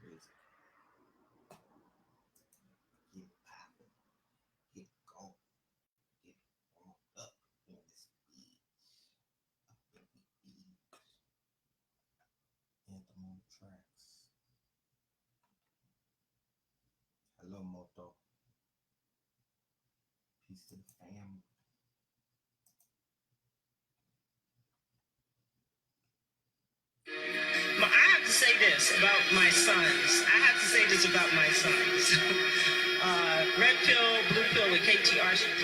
music. Get popping, get going, get warmed up in this beach. Up in the beach. Anthem on tracks. Hello, Moto. Peace to the fam. I have to say this about my sons. Red pill, blue pill, and TH3RD.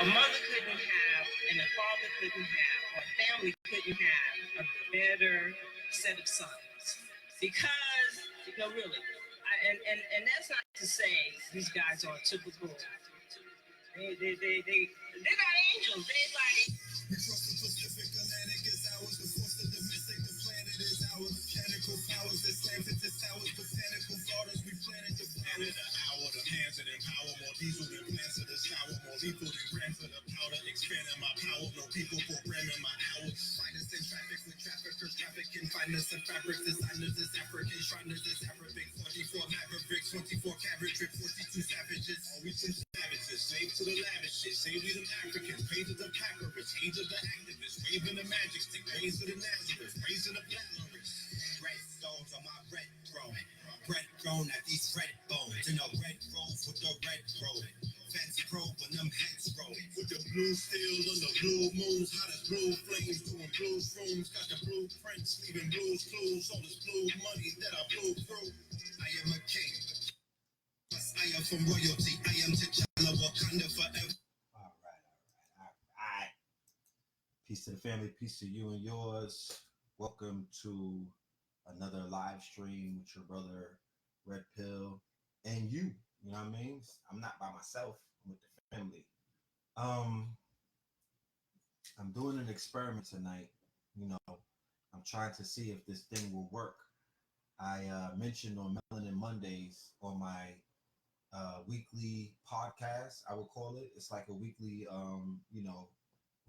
A mother couldn't have, and a father couldn't have, or a family couldn't have a better set of sons. Because, really, and that's not to say these guys are typical. They're not angels. They like. We cross the Pacific Atlantic as ours, the force of the mystic, the planet is ours. Mechanical powers that slant into towers, botanical daughters, we planted the planet. The hour, the hands that empower, more diesel than plants of the shower, more lethal than grams of the powder, expanding my power, no people programming my hours. Find us in traffic with traffickers, traffic can find us in fabrics, designers, this African, Shriners, this Arabic, 44 Mavericks, 24 carat trip, 42 savages, always been savages, slave to the lavish shit, save we them Africans, page of the Packers, age of the activists, waving the magic stick, raise of the Nazareth, raising the Blackberries. Red stones on my red throne, red throne at these red bones, in a red grove with the red road. Fence probe when them heads roll. With the blue steel on the blue moons, hot as blue flames, doing blue shrooms, got the blueprints, leaving blues clues, all this blue money that I blew through. I am a king. I am from royalty. I am T'Challa, Wakanda forever. All right. Peace to the family, peace to you and yours. Welcome to another live stream with your brother Red Pill and you. You know what I mean? I'm not by myself. I'm with the family. I'm doing an experiment tonight. You know, I'm trying to see if this thing will work. I mentioned on Melanin Mondays on my weekly podcast, I would call it. It's like a weekly,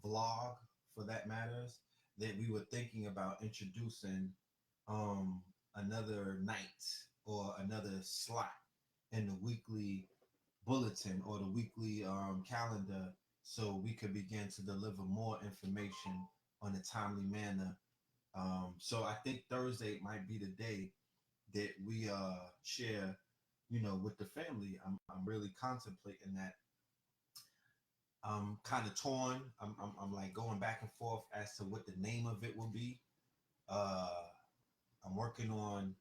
vlog for that matters, that we were thinking about introducing another night or another slot in the weekly bulletin or the weekly calendar so we could begin to deliver more information on a timely manner. So I think Thursday might be the day that we share, with the family. I'm really contemplating that. I'm kind of torn. I'm like going back and forth as to what the name of it will be. Uh, I'm working on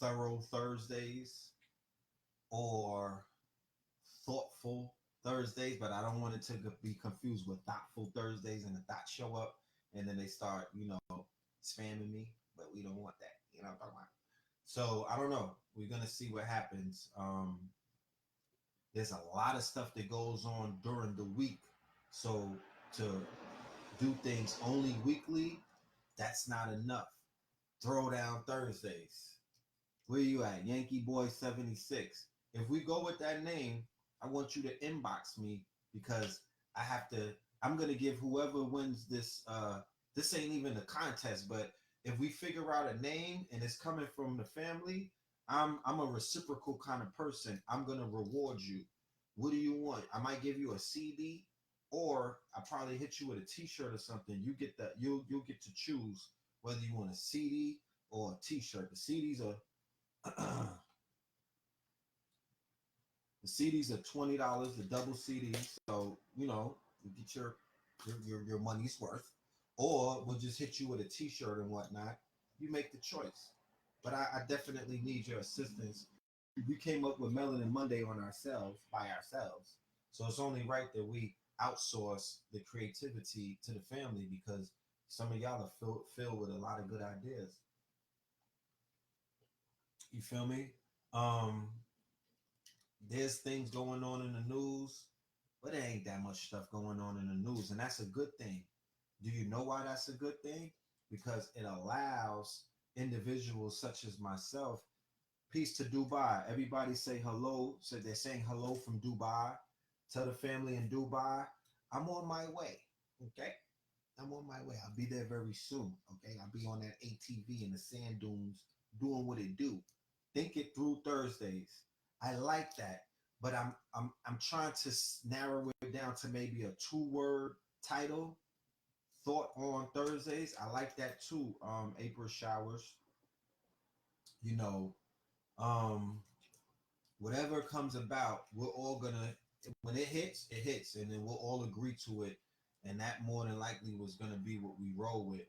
Thorough Thursdays or Thoughtful Thursdays, but I don't want it to be confused with Thoughtful Thursdays and the thoughts show up and then they start, spamming me. But we don't want that. You know what I'm talking about? So I don't know. We're gonna see what happens. There's a lot of stuff that goes on during the week. So to do things only weekly, that's not enough. Throwdown Thursdays. Where you at? Yankee Boy 76. If we go with that name, I want you to inbox me because I'm gonna give whoever wins this this ain't even a contest, but if we figure out a name and it's coming from the family, I'm a reciprocal kind of person. I'm gonna reward you. What do you want? I might give you a CD, or I probably hit you with a T-shirt or something. You'll get to choose whether you want a CD or a T-shirt. The CDs are $20, the double CDs. So you get your money's worth, or we'll just hit you with a T-shirt and whatnot. You make the choice. But I definitely need your assistance. We came up with Melanin Monday by ourselves. So it's only right that we outsource the creativity to the family because some of y'all are filled with a lot of good ideas. You feel me? There's things going on in the news, but there ain't that much stuff going on in the news, and that's a good thing. Do you know why that's a good thing? Because it allows individuals such as myself. Peace to Dubai. Everybody say hello. So they're saying hello from Dubai. Tell the family in Dubai, I'm on my way. Okay? I'm on my way. I'll be there very soon. Okay? I'll be on that ATV in the sand dunes doing what it do. Think It Through Thursdays. I like that, but I'm trying to narrow it down to maybe a 2-word title. Thought on Thursdays. I like that too. April Showers. You know, um, whatever comes about, we're all gonna when it hits, and then we'll all agree to it, and that more than likely was gonna be what we roll with.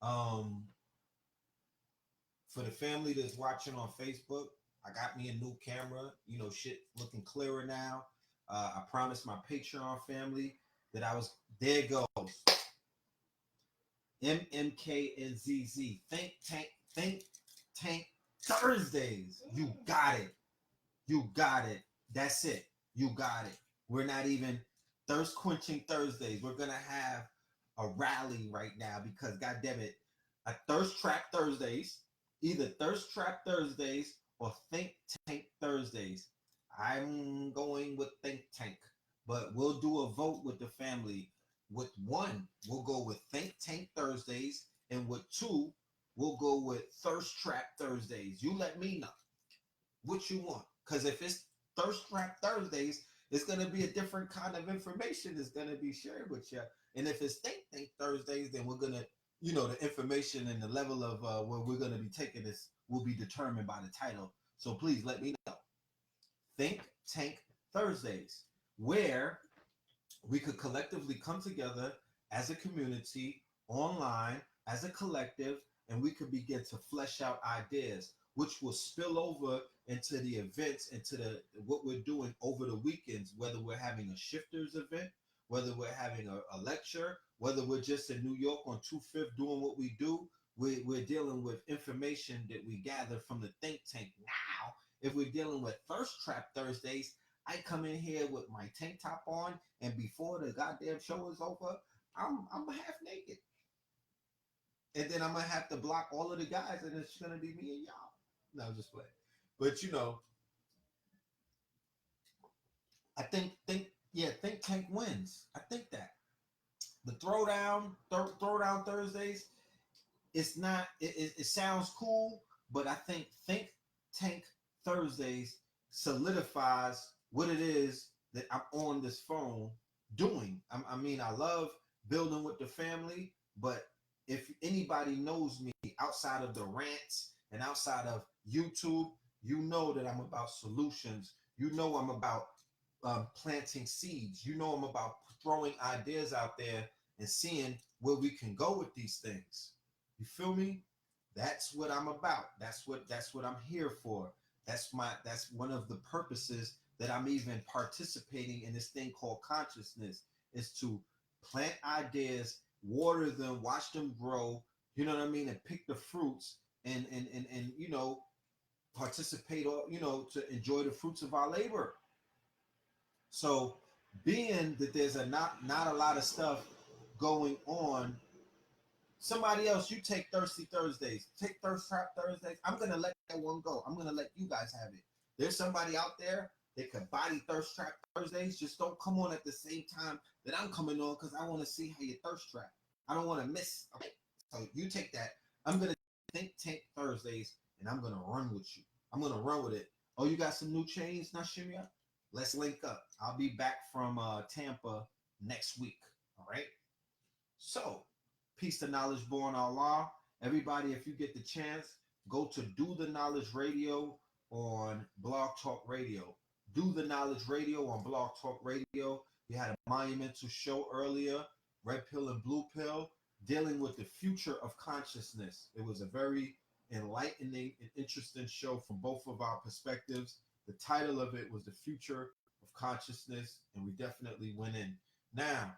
Um, for the family that's watching on Facebook, I got me a new camera. You know, shit looking clearer now. I promised my Patreon family that I was there. It goes MMKNZZ. Think Tank Thursdays. You got it. You got it. That's it. You got it. We're not even thirst quenching Thursdays. We're gonna have a rally right now because God damn it, a thirst trap Thursdays, either thirst trap Thursdays or think tank Thursdays. I'm going with think tank, but we'll do a vote with the family. With one, we'll go with think tank Thursdays, and with two, we'll go with thirst trap Thursdays. You let me know what you want. Because if it's Thirst Trap Thursdays, it's going to be a different kind of information that's going to be shared with you. And if it's Think Think Thursdays, then we're going to, the information and the level of where we're going to be taking this will be determined by the title. So please let me know. Think Tank Thursdays, where we could collectively come together as a community, online, as a collective, and we could begin to flesh out ideas, which will spill over into the events, into what we're doing over the weekends, whether we're having a shifters event, whether we're having a lecture, whether we're just in New York on 25th doing what we do. We're dealing with information that we gather from the think tank. Now, if we're dealing with Thirst Trap Thursdays, I come in here with my tank top on, and before the goddamn show is over, I'm half naked. And then I'm gonna have to block all of the guys, and it's gonna be me and y'all. No, I'm just playing. But I think Tank wins. I think that the throwdown Thursdays. It's not. It sounds cool, but I think Tank Thursdays solidifies what it is that I'm on this phone doing. I mean, I love building with the family, but if anybody knows me outside of the rants and outside of YouTube, you know that I'm about solutions. You know I'm about planting seeds. You know I'm about throwing ideas out there and seeing where we can go with these things. You feel me? That's what I'm about. That's what I'm here for. That's one of the purposes that I'm even participating in this thing called consciousness, is to plant ideas, water them, watch them grow, you know what I mean, and pick the fruits and participate, or to enjoy the fruits of our labor. So being that there's not a lot of stuff going on, somebody else, you take Thirsty Thursdays, take Thirst Trap Thursdays. I'm gonna let that one go. I'm gonna let you guys have it. There's somebody out there that could body Thirst Trap Thursdays. Just don't come on at the same time that I'm coming on, because I want to see how you thirst trap. I don't want to miss. Okay, so you take that. I'm gonna think Tank Thursdays, and I'm gonna run with you. I'm gonna run with it. Oh, you got some new chains? Now shimmy up. Let's link up. I'll be back from Tampa next week. All right. So, peace to Knowledge Born Allah. Everybody, if you get the chance, go to Do the Knowledge Radio on Blog Talk Radio. Do the Knowledge Radio on Blog Talk Radio. We had a monumental show earlier, Red Pill and Blue Pill, dealing with the future of consciousness. It was a very enlightening and interesting show from both of our perspectives. The title of it was The Future of Consciousness, and we definitely went in. Now,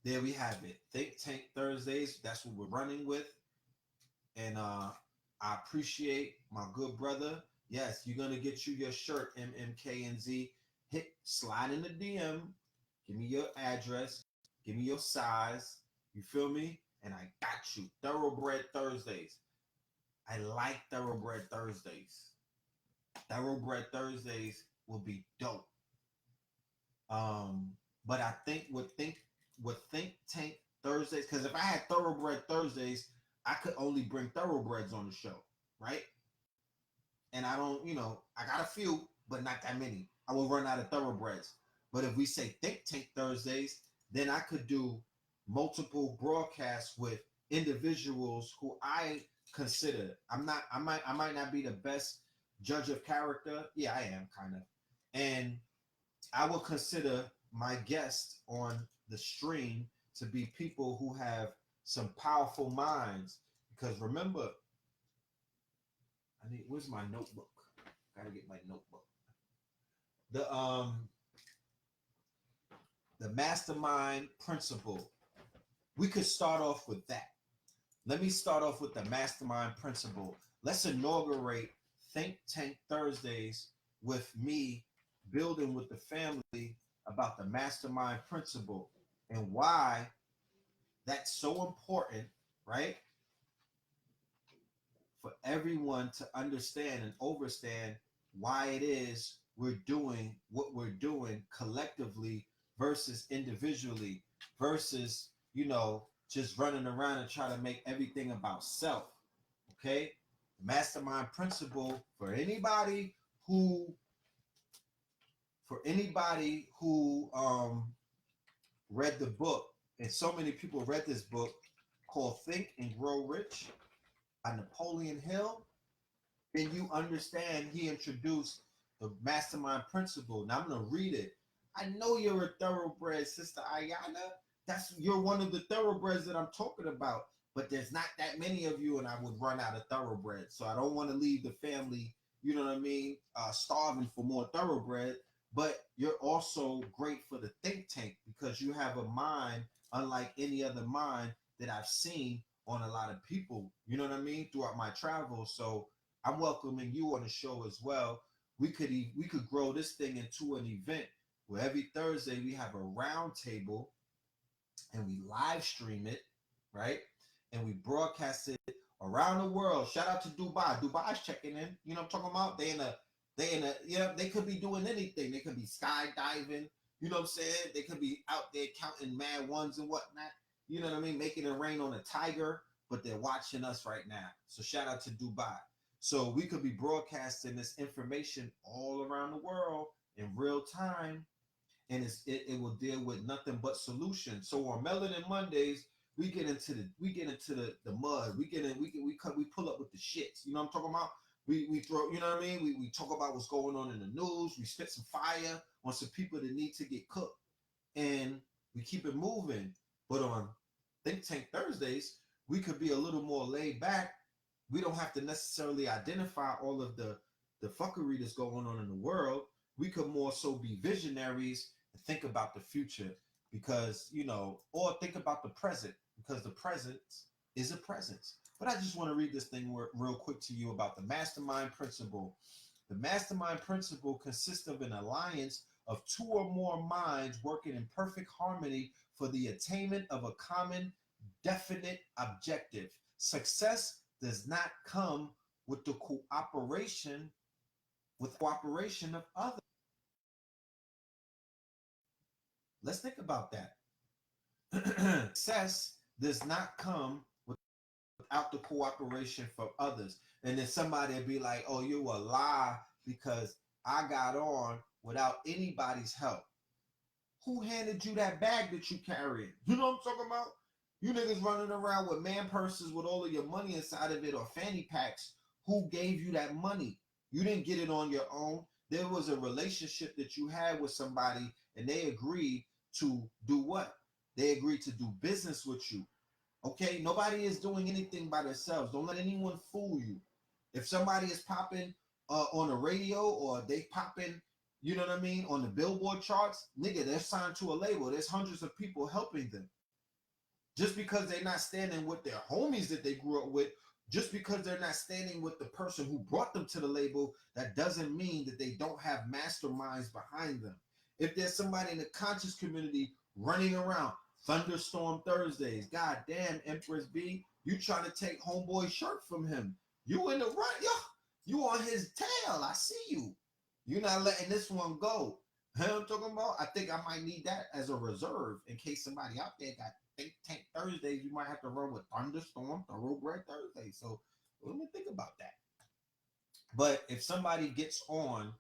there we have it. Think Tank Thursdays. That's what we're running with. And I appreciate my good brother. Yes, you're going to get you your shirt, MMKNZ. Slide in the DM. Give me your address. Give me your size. You feel me? And I got you. Thoroughbred Thursdays. I like Thoroughbred Thursdays. Thoroughbred Thursdays will be dope. But I think with Think Tank Thursdays, because if I had Thoroughbred Thursdays, I could only bring thoroughbreds on the show, right? And I don't, I got a few, but not that many. I will run out of thoroughbreds. But if we say Think Tank Thursdays, then I could do multiple broadcasts with individuals who I consider. I might not be the best judge of character. Yeah, I am kind of. And I will consider my guests on the stream to be people who have some powerful minds. Because remember, where's my notebook? Gotta get my notebook. The Mastermind Principle. We could start off with that. Let me start off with the Mastermind Principle. Let's inaugurate Think Tank Thursdays with me building with the family about the Mastermind Principle and why that's so important, right? For everyone to understand and understand why it is we're doing what we're doing collectively versus individually versus, just running around and trying to make everything about self. Okay? The Mastermind Principle for anybody who read the book, and so many people read this book called Think and Grow Rich by Napoleon Hill, then you understand he introduced the Mastermind Principle. Now I'm going to read it. I know you're a thoroughbred, Sister Ayana. You're one of the thoroughbreds that I'm talking about, but there's not that many of you, and I would run out of thoroughbreds. So I don't want to leave the family, you know what I mean, starving for more thoroughbred. But you're also great for the think tank because you have a mind unlike any other mind that I've seen on a lot of people, you know what I mean, throughout my travels. So I'm welcoming you on the show as well. We could grow this thing into an event where every Thursday we have a round table and we live stream it, right? And we broadcast it around the world. Shout out to Dubai. Dubai's checking in. You know what I'm talking about? They could be doing anything. They could be skydiving. You know what I'm saying? They could be out there counting mad ones and whatnot. You know what I mean? Making it rain on a tiger, but they're watching us right now. So shout out to Dubai. So we could be broadcasting this information all around the world in real time, and it will deal with nothing but solutions. So on Melanin Mondays, we get into the mud. We pull up with the shits. You know what I'm talking about? We throw, you know what I mean? We talk about what's going on in the news. We spit some fire on some people that need to get cooked, and we keep it moving. But on Think Tank Thursdays, we could be a little more laid back. We don't have to necessarily identify all of the fuckery that's going on in the world. We could more so be visionaries and think about the future because, or think about the present because the present is a presence. But I just want to read this thing real quick to you about the Mastermind Principle. The Mastermind Principle consists of an alliance of two or more minds working in perfect harmony for the attainment of a common, definite objective. Success does not come with the cooperation of others. Let's think about that. Success does not come without the cooperation from others. And then somebody will be like, oh, you a lie because I got on without anybody's help. Who handed you that bag that you carrying? You know what I'm talking about? You niggas running around with man purses with all of your money inside of it or fanny packs. Who gave you that money? You didn't get it on your own. There was a relationship that you had with somebody and they agreed to do what? They agreed to do business with you. Okay? Nobody is doing anything by themselves. Don't let anyone fool you. If somebody is popping on the radio or they popping, you know what I mean, on the Billboard charts, nigga, they're signed to a label. There's hundreds of people helping them. Just because they're not standing with their homies that they grew up with, just because they're not standing with the person who brought them to the label, that doesn't mean that they don't have masterminds behind them. If there's somebody in the conscious community running around, Thunderstorm Thursdays, goddamn Empress B, you trying to take homeboy's shirt from him. You in the run, yo, you on his tail, I see you. You're not letting this one go. You know what I'm talking about? I think I might need that as a reserve in case somebody out there got Think Tank Thursdays, you might have to run with Thunderstorm Thoroughbred Thursdays. So let me think about that. But if somebody gets on,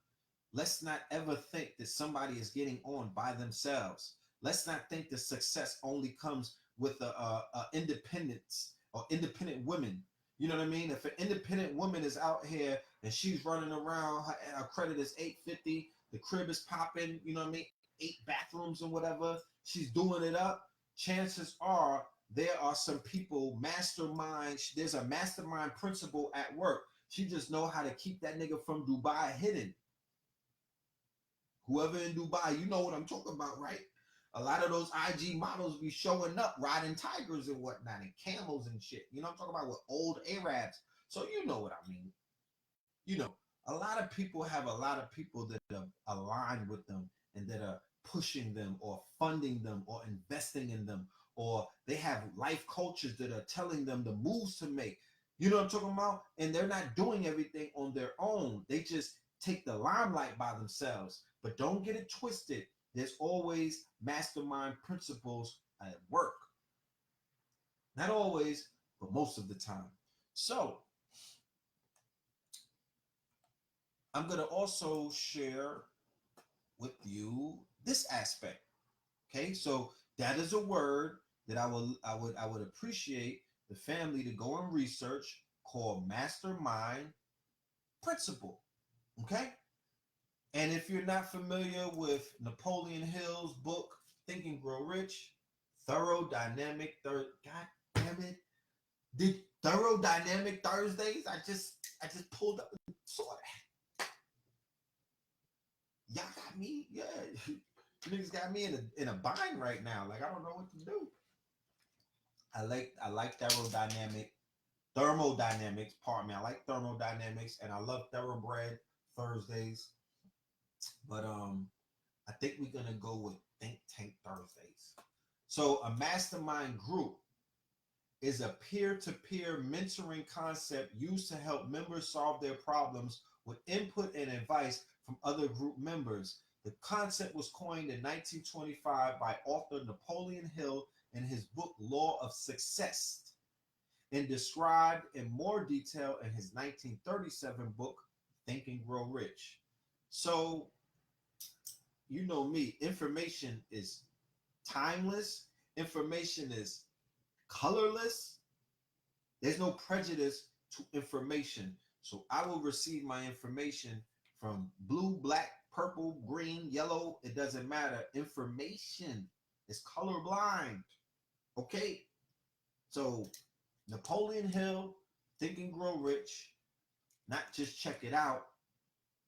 let's not ever think that somebody is getting on by themselves. Let's not think that success only comes with a independence or independent women. You know what I mean? If an independent woman is out here and she's running around, her credit is 850, the crib is popping, you know what I mean? 8 bathrooms and whatever, she's doing it up. Chances are there are some people mastermind. There's a mastermind principle at work. She just know how to keep that nigga from Dubai hidden. Whoever in Dubai, you know what I'm talking about, right? A lot of those IG models be showing up riding tigers and whatnot and camels and shit. You know what I'm talking about, with old Arabs. So you know what I mean. You know, a lot of people have a lot of people that are aligned with them and that are pushing them or funding them or investing in them, or they have life coaches that are telling them the moves to make. You know what I'm talking about? And they're not doing everything on their own. They just take the limelight by themselves. But don't get it twisted. There's always mastermind principles at work. Not always, but most of the time. So I'm going to also share with you this aspect. Okay, so that is a word that I would appreciate the family to go and research, called Mastermind Principle. Okay, and if you're not familiar with Napoleon Hill's book Think and Grow Rich, Thorough Dynamic God damn it, did Thorough Dynamic Thursdays? I just pulled up and saw that. Y'all got me, yeah. You niggas got me in a bind right now. Like, I don't know what to do. I like thermodynamics. Pardon me. I like thermodynamics, and I love Thoroughbred Thursdays. But I think we're gonna go with Think Tank Thursdays. So a mastermind group is a peer-to-peer mentoring concept used to help members solve their problems with input and advice from other group members. The concept was coined in 1925 by author Napoleon Hill in his book Law of Success, and described in more detail in his 1937 book Think and Grow Rich. So, you know me, information is timeless, information is colorless. There's no prejudice to information. So I will receive my information from blue, black, purple, green, yellow. It doesn't matter. Information is colorblind. Okay? So Napoleon Hill, Think and Grow Rich, not just check it out,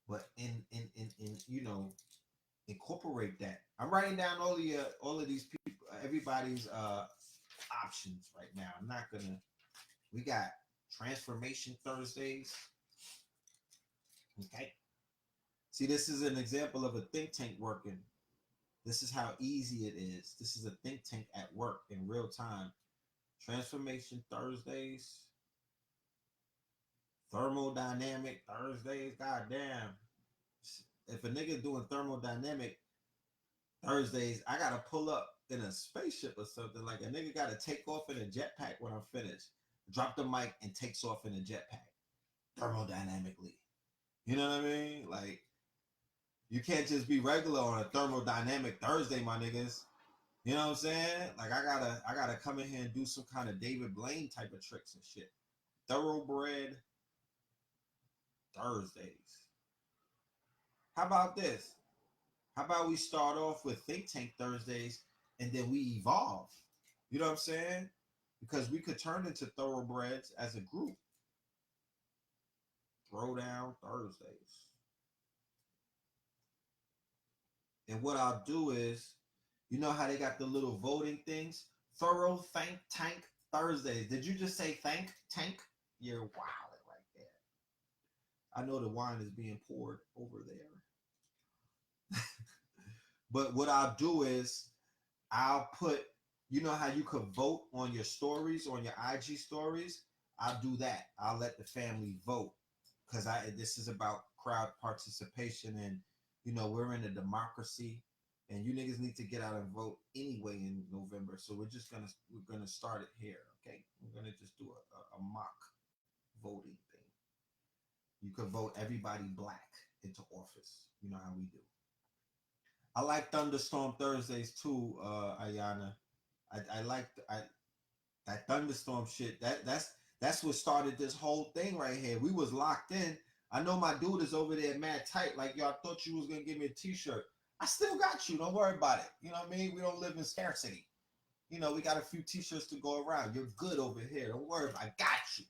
but in you know, incorporate that. I'm writing down all of these people, everybody's options right now. I'm not gonna. We got Transformation Thursdays. Okay. See, this is an example of a think tank working. This is how easy it is. This is a think tank at work in real time. Transformation Thursdays. Thermodynamic Thursdays. God damn. If a nigga doing thermodynamic Thursdays, I gotta pull up in a spaceship or something. Like, a nigga gotta take off in a jetpack when I'm finished. Drop the mic and takes off in a jetpack. Thermodynamically. You know what I mean? Like, you can't just be regular on a thermodynamic Thursday, my niggas. You know what I'm saying? Like, I gotta come in here and do some kind of David Blaine type of tricks and shit. Thoroughbred Thursdays. How about this? How about we start off with Think Tank Thursdays and then we evolve? You know what I'm saying? Because we could turn into thoroughbreds as a group. Throwdown Thursdays. And what I'll do is, you know how they got the little voting things? Thorough Think Tank Thursdays. Did you just say Think Tank? You're wild right there. I know the wine is being poured over there. But what I'll do is, I'll put, you know how you could vote on your stories, on your IG stories? I'll do that. I'll let the family vote, because this is about crowd participation, and you know, we're in a democracy. and you niggas need to get out and vote anyway in November. So we're gonna start it here, okay? We're gonna just do a mock voting thing. You could vote everybody black into office. You know how we do. I like Thunderstorm Thursdays too, Ayana. I like that thunderstorm shit. That's what started this whole thing right here. We was locked in. I know my dude is over there mad tight. Like, yo, I thought you was gonna give me a t-shirt. I still got you. Don't worry about it. You know what I mean? We don't live in scarcity. You know, we got a few t-shirts to go around. You're good over here. Don't worry. I got you.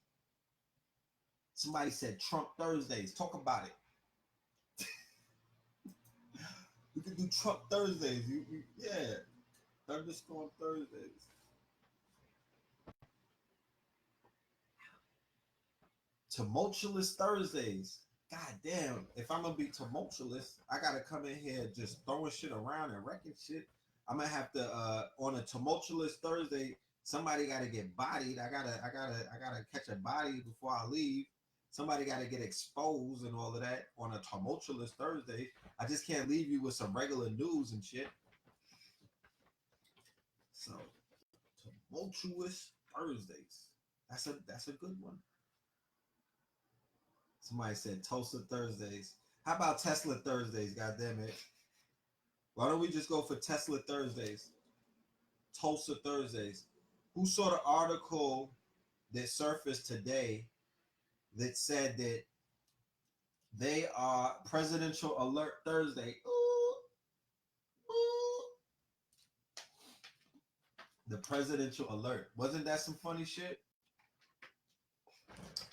Somebody said Trump Thursdays. Talk about it. We could do Trump Thursdays. Yeah. Thunderstorm Thursdays. Tumultuous Thursdays. God damn. If I'm gonna be tumultuous, I gotta come in here just throwing shit around and wrecking shit. I'm gonna have to on a tumultuous Thursday, somebody gotta get bodied. I gotta catch a body before I leave. Somebody gotta get exposed and all of that on a tumultuous Thursday. I just can't leave you with some regular news and shit. So tumultuous Thursdays. That's a good one. Somebody said Tulsa Thursdays. How about Tesla Thursdays? God damn it. Why don't we just go for Tesla Thursdays? Tulsa Thursdays. Who saw the article that surfaced today that said that they are Presidential Alert Thursday? Ooh, ooh. The Presidential Alert. Wasn't that some funny shit?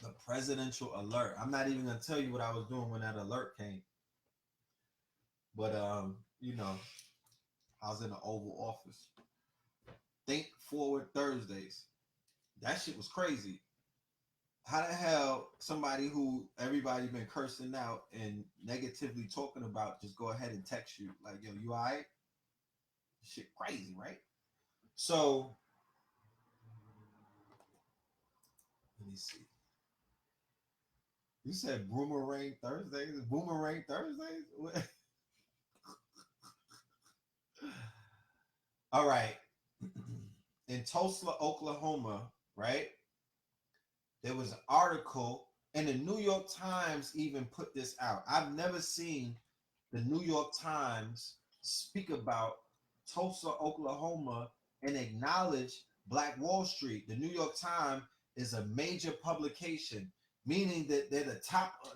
The Presidential Alert. I'm not even gonna tell you what I was doing when that alert came. But you know, I was in the Oval Office. Think Forward Thursdays. That shit was crazy. How the hell somebody who everybody been cursing out and negatively talking about just go ahead and text you like, yo, you all right? Shit crazy, right? So let me see. You said Boomerang Thursdays? Boomerang Thursdays? All right. In Tulsa, Oklahoma, right? There was an article, and the New York Times even put this out. I've never seen the New York Times speak about Tulsa, Oklahoma, and acknowledge Black Wall Street. The New York Times is a major publication, meaning that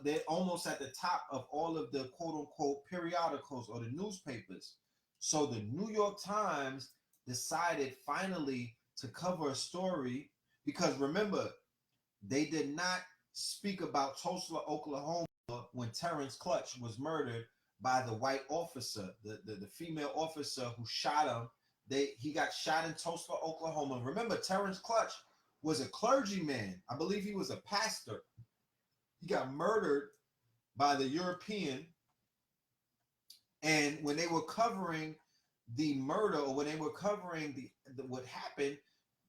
they're almost at the top of all of the quote unquote periodicals or the newspapers. So the New York Times decided finally to cover a story because remember, they did not speak about Tulsa, Oklahoma when Terrence Clutch was murdered by the white officer, the female officer who shot him. He got shot in Tulsa, Oklahoma. Remember, Terrence Clutch was a clergyman. I believe he was a pastor. He got murdered by the European. And when they were covering the murder or when they were covering what happened,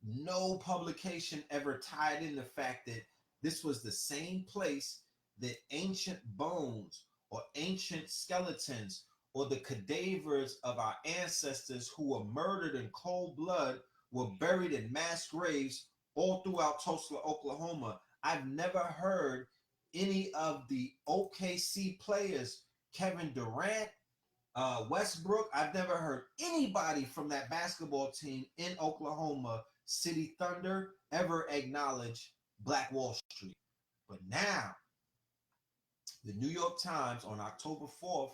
no publication ever tied in the fact that this was the same place that ancient bones or ancient skeletons or the cadavers of our ancestors who were murdered in cold blood were buried in mass graves all throughout Tulsa, Oklahoma. I've never heard any of the OKC players, Kevin Durant, Westbrook, I've never heard anybody from that basketball team in Oklahoma City Thunder ever acknowledge Black Wall Street. But now, the New York Times on October 4th,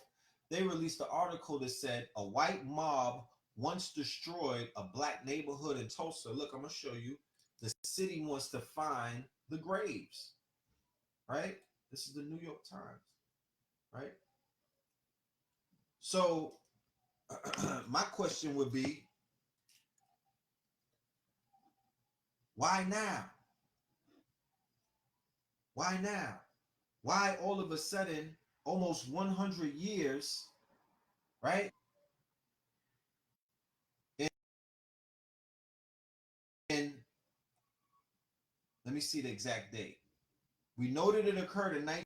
they released an article that said a white mob once destroyed a black neighborhood in Tulsa. Look, I'm going to show you. The city wants to find the graves, right? This is the New York Times, right? So my question would be, why now? Why now? Why all of a sudden, almost 100 years, right? And let me see the exact date. We know that it occurred in 19.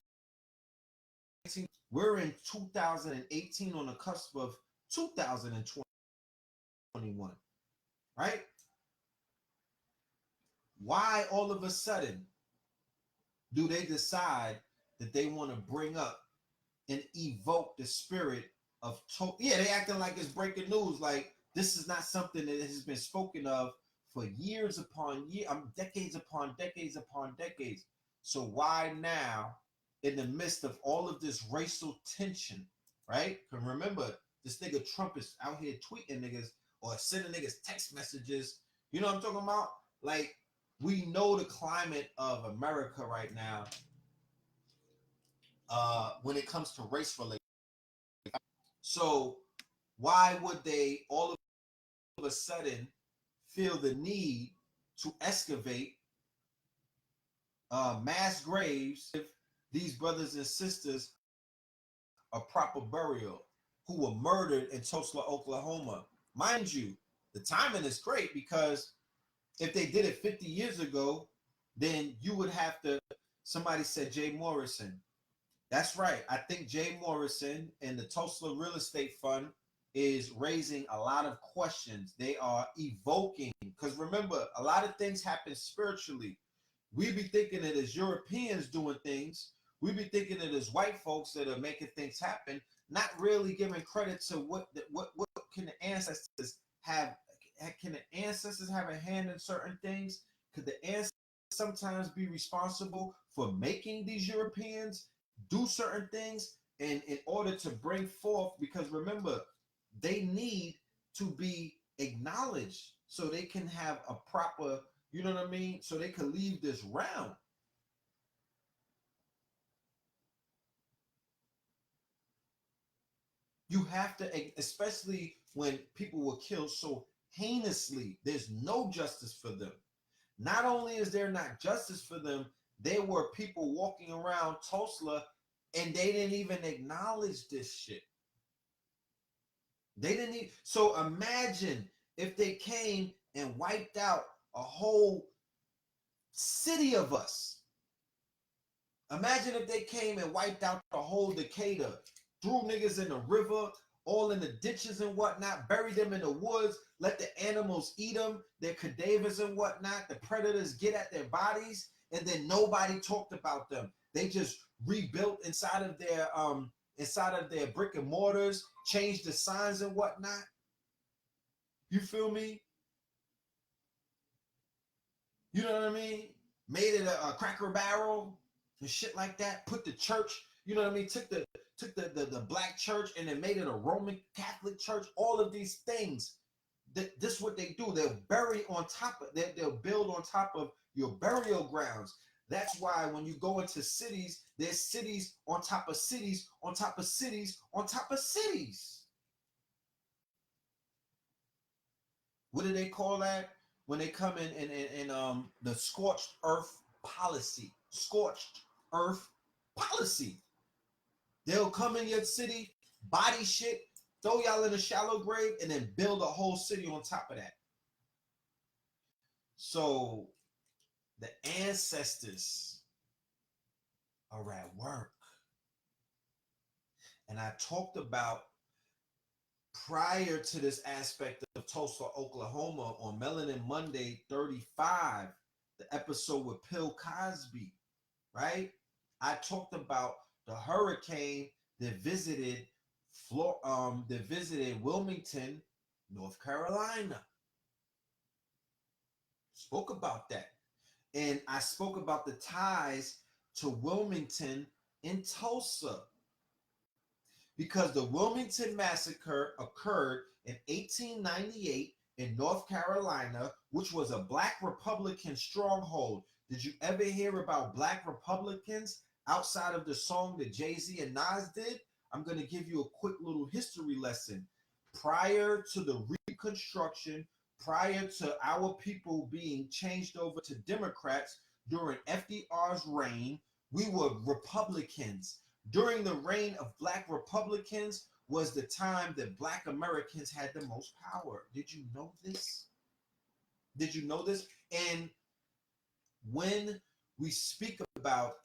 We're in 2018 on the cusp of 2021, right? Why all of a sudden do they decide that they want to bring up and evoke the spirit of yeah, they acting like it's breaking news, like this is not something that has been spoken of for years upon years, decades upon decades upon decades. So why now, in the midst of all of this racial tension, right? Because remember, this nigga Trump is out here tweeting niggas or sending niggas text messages. You know what I'm talking about? Like, we know the climate of America right now when it comes to race relations. So why would they all of a sudden feel the need to excavate mass graves if these brothers and sisters a proper burial who were murdered in Tulsa, Oklahoma? Mind you, the timing is great because if they did it 50 years ago, then you would have to, somebody said Jay Morrison. That's right. I think Jay Morrison and the Tulsa Real Estate Fund is raising a lot of questions. They are evoking, because remember, a lot of things happen spiritually. We be thinking it as Europeans doing things. We be thinking it as white folks that are making things happen, not really giving credit to what can the ancestors have. Can the ancestors have a hand in certain things? Could the ancestors sometimes be responsible for making these Europeans do certain things and in order to bring forth, because remember, they need to be acknowledged so they can have a proper, you know what I mean, so they can leave this realm. You have to, especially when people were killed so heinously, there's no justice for them. Not only is there not justice for them, there were people walking around Tulsa and they didn't even acknowledge this shit. They didn't even, so imagine if they came and wiped out a whole city of us. Imagine if they came and wiped out the whole Decatur, threw niggas in the river, all in the ditches and whatnot, buried them in the woods, let the animals eat them, their cadavers and whatnot, the predators get at their bodies, and then nobody talked about them. They just rebuilt inside of their brick and mortars, changed the signs and whatnot. You feel me? You know what I mean? Made it a Cracker Barrel and shit like that. Put the church, you know what I mean? Took the black church and then made it a Roman Catholic church. All of these things. This is what they do. They'll bury on top of that. They'll build on top of your burial grounds. That's why when you go into cities, there's cities on top of cities on top of cities on top of cities. What do they call that? When they come in the scorched earth policy. Scorched earth policy. They'll come in your city, body shit, throw y'all in a shallow grave, and then build a whole city on top of that. So the ancestors are at work. And I talked about, prior to this aspect of Tulsa, Oklahoma, on Melanin Monday 35, the episode with Bill Cosby, right? I talked about the hurricane that visited Wilmington, North Carolina. Spoke about that. And I spoke about the ties to Wilmington and Tulsa, because the Wilmington Massacre occurred in 1898 in North Carolina, which was a Black Republican stronghold. Did you ever hear about Black Republicans outside of the song that Jay-Z and Nas did? I'm going to give you a quick little history lesson. Prior to the Reconstruction, prior to our people being changed over to Democrats during FDR's reign, we were Republicans. During the reign of Black Republicans was the time that Black Americans had the most power. Did you know this? Did you know this? And when we speak about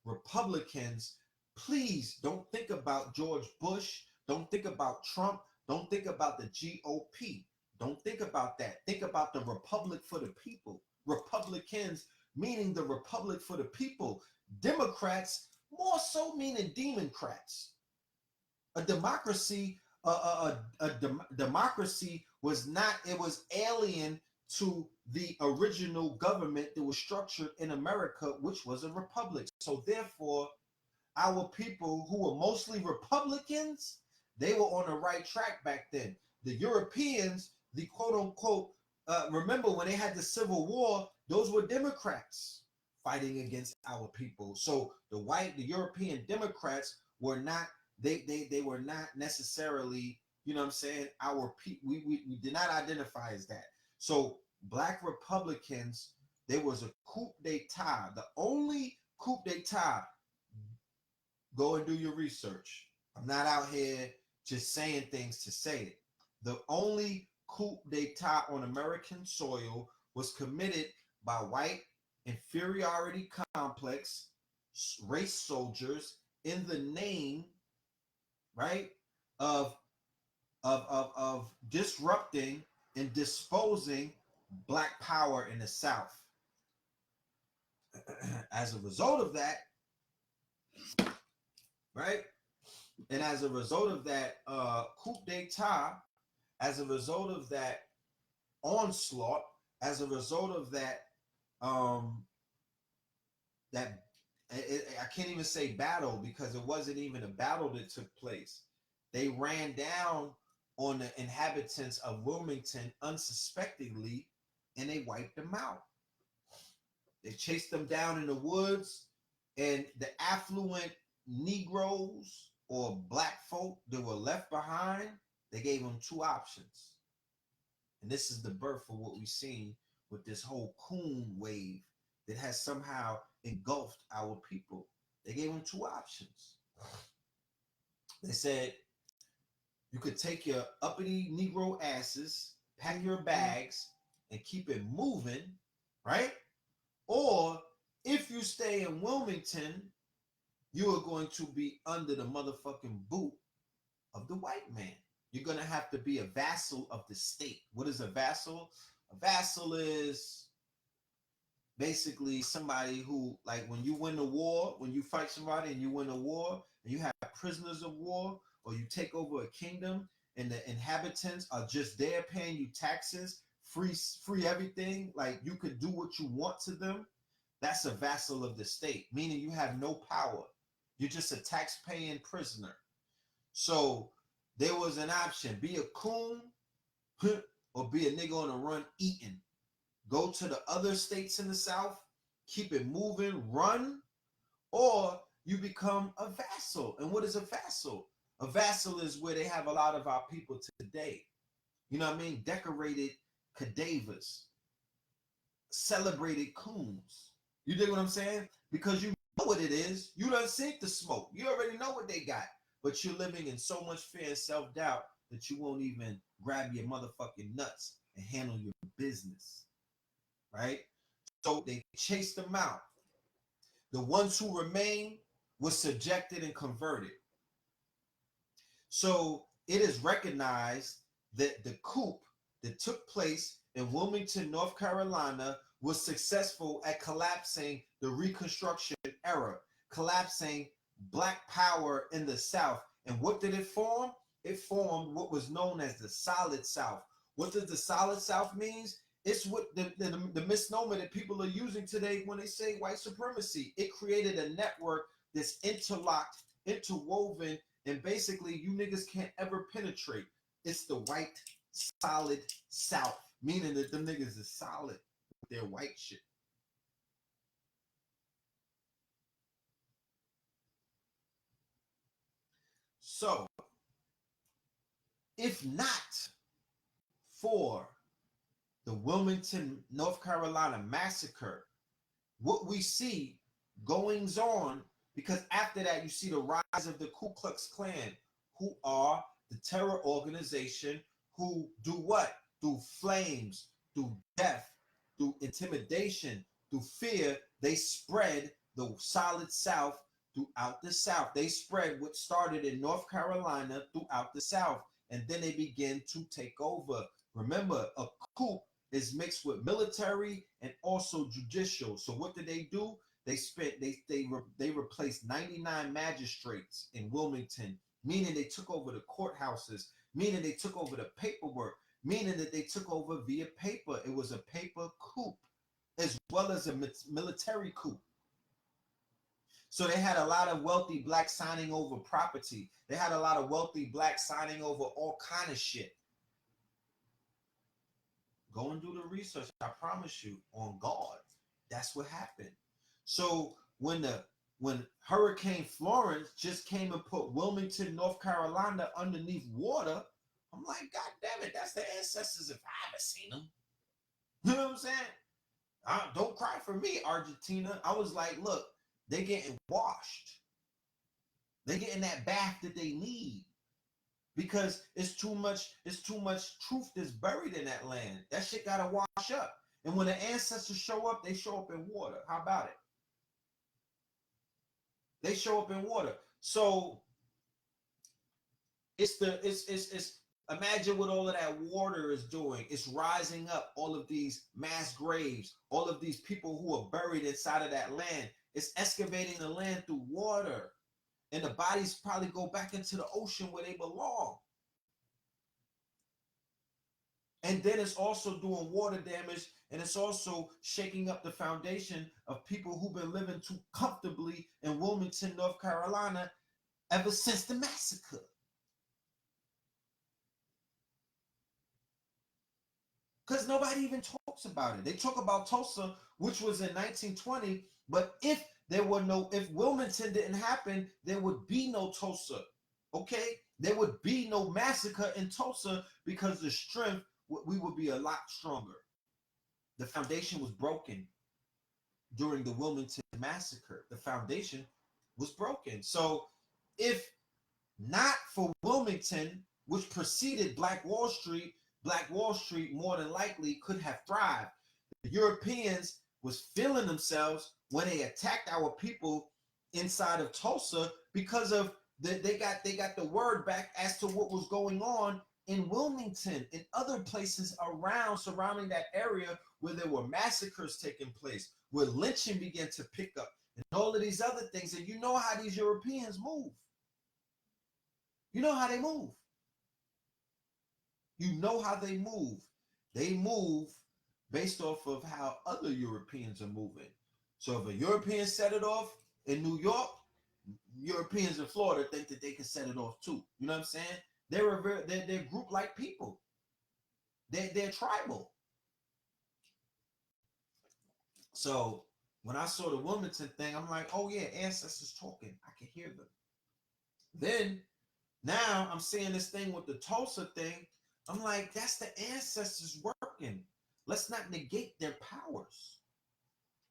Republicans, please don't think about George Bush. Don't think about Trump. Don't think about the GOP. Don't think about that. Think about the Republic for the People. Republicans meaning the Republic for the People. Democrats more so meaning Democrats. A democracy, democracy was not. It was alien to the original government that was structured in America, which was a republic. So therefore, our people who were mostly Republicans, they were on the right track back then. The Europeans, the quote unquote, remember when they had the Civil War, those were Democrats fighting against our people. So the European Democrats were not, they were not necessarily, you know what I'm saying, our people. We did not identify as that. So Black Republicans, there was a coup d'etat. The only coup d'etat, go and do your research. I'm not out here just saying things to say it. The only coup d'etat on American soil was committed by white inferiority complex race soldiers in the name, right, of disrupting and disposing Black power in the South. As a result of that, right? And as a result of that coup d'etat, as a result of that onslaught, as a result of that, I can't even say battle, because it wasn't even a battle that took place. They ran down on the inhabitants of Wilmington unsuspectingly, and they wiped them out. They chased them down in the woods, and the affluent Negroes or Black folk that were left behind, they gave them two options. And this is the birth of what we've seen with this whole coon wave that has somehow engulfed our people. They gave them two options. They said, you could take your uppity Negro asses, pack your bags, and keep it moving, right? Or if you stay in Wilmington, you are going to be under the motherfucking boot of the white man. You're going to have to be a vassal of the state. What is a vassal? A vassal is basically somebody who, like, when you win a war, when you fight somebody and you win a war, and you have prisoners of war, or you take over a kingdom and the inhabitants are just there paying you taxes, free everything, like you could do what you want to them, that's a vassal of the state, meaning you have no power. You're just a tax-paying prisoner. So there was an option: be a coon or be a nigga on a run eating. Go to the other states in the South, keep it moving, run, or you become a vassal. And what is a vassal? A vassal is where they have a lot of our people today. You know what I mean? Decorated cadavers, celebrated coons. You dig what I'm saying? Because you know what it is. You done seen the smoke. You already know what they got. But you're living in so much fear and self-doubt that you won't even grab your motherfucking nuts and handle your business. Right? So they chased them out. The ones who remained were subjected and converted. So it is recognized that the coup that took place in Wilmington, North Carolina, was successful at collapsing the Reconstruction era, collapsing Black power in the South. And what did it form? It formed what was known as the Solid South. What does the Solid South mean? It's what the misnomer that people are using today when they say white supremacy. It created a network that's interlocked, interwoven, and basically you niggas can't ever penetrate. It's the white solid South, meaning that them niggas is solid with their white shit. So, if not for the Wilmington, North Carolina massacre, what we see goings on, because after that you see the rise of the Ku Klux Klan, who are the terror organization who do what? Through flames, through death, through intimidation, through fear, they spread the Solid South throughout the South. They spread what started in North Carolina throughout the South. and then they begin to take over. Remember, a coup is mixed with military and also judicial. So what did they do? They replaced 99 magistrates in Wilmington, meaning they took over the courthouses, meaning they took over the paperwork, meaning that they took over via paper. It was a paper coup as well as a military coup. So they had a lot of wealthy blacks signing over property. They had a lot of wealthy blacks signing over all kind of shit. Go and do the research. I promise you, on God, that's what happened. So when Hurricane Florence just came and put Wilmington, North Carolina underneath water, I'm like, God damn it, that's the ancestors if I ever seen them. You know what I'm saying? Don't cry for me, Argentina. I was like, look, they getting washed. They getting that bath that they need. Because it's too much truth that's buried in that land. That shit gotta wash up. And when the ancestors show up, they show up in water. How about it? They show up in water. So it's imagine what all of that water is doing. It's rising up all of these mass graves, all of these people who are buried inside of that land. It's excavating the land through water. And the bodies probably go back into the ocean where they belong. And then it's also doing water damage, and it's also shaking up the foundation of people who've been living too comfortably in Wilmington, North Carolina ever since the massacre. Because nobody even talks about it. They talk about Tulsa, which was in 1920, but if Wilmington didn't happen, there would be no Tulsa. Okay? There would be no massacre in Tulsa because the strength, we would be a lot stronger. The foundation was broken during the Wilmington massacre. The foundation was broken. So if not for Wilmington, which preceded Black Wall Street more than likely could have thrived. The Europeans was feeling themselves when they attacked our people inside of Tulsa because of they got the word back as to what was going on in Wilmington and other places surrounding that area where there were massacres taking place, where lynching began to pick up, and all of these other things. And you know how these Europeans move. You know how they move. You know how they move. They move based off of how other Europeans are moving. So if a European set it off in New York, Europeans in Florida think that they can set it off too. You know what I'm saying? They're group-like people. They're tribal. So when I saw the Wilmington thing, I'm like, oh yeah, ancestors talking. I can hear them. Then now I'm seeing this thing with the Tulsa thing. I'm like, that's the ancestors working. Let's not negate their powers.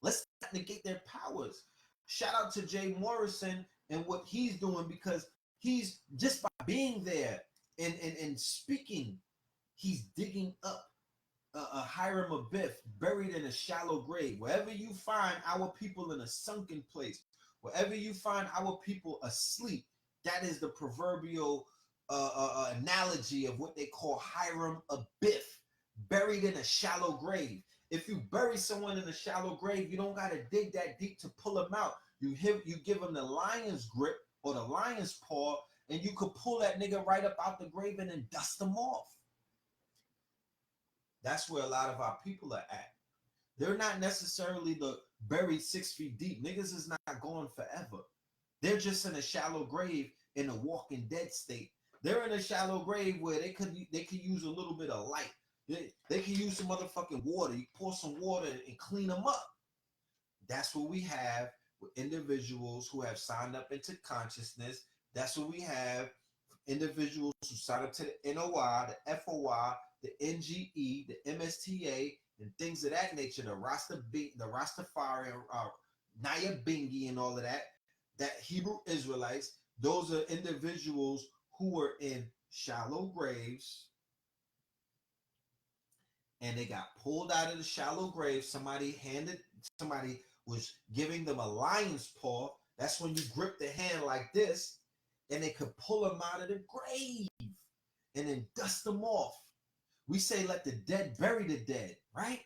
Let's not negate their powers. Shout out to Jay Morrison and what he's doing, because he's just by being there and speaking, he's digging up a Hiram Abiff buried in a shallow grave. Wherever you find our people in a sunken place, wherever you find our people asleep, that is the proverbial analogy of what they call Hiram Abiff, buried in a shallow grave. If you bury someone in a shallow grave, you don't got to dig that deep to pull them out. You give them the lion's grip or the lion's paw, and you could pull that nigga right up out the grave and then dust them off. That's where a lot of our people are at. They're not necessarily the buried 6 feet deep. Niggas is not going forever. They're just in a shallow grave in a walking dead state. They're in a shallow grave where they could use a little bit of light. They can use some motherfucking water. You pour some water and clean them up. That's what we have with individuals who have signed up into consciousness. That's what we have individuals who signed up to the NOI, the FOI, the NGE, the MSTA, and things of that nature, the Rastafari, Naya Bingi, and all of that. That Hebrew Israelites, those are individuals who were in shallow graves, and they got pulled out of the shallow grave. Somebody was giving them a lion's paw. That's when you grip the hand like this, and they could pull them out of the grave. and then dust them off. We say let the dead bury the dead, right?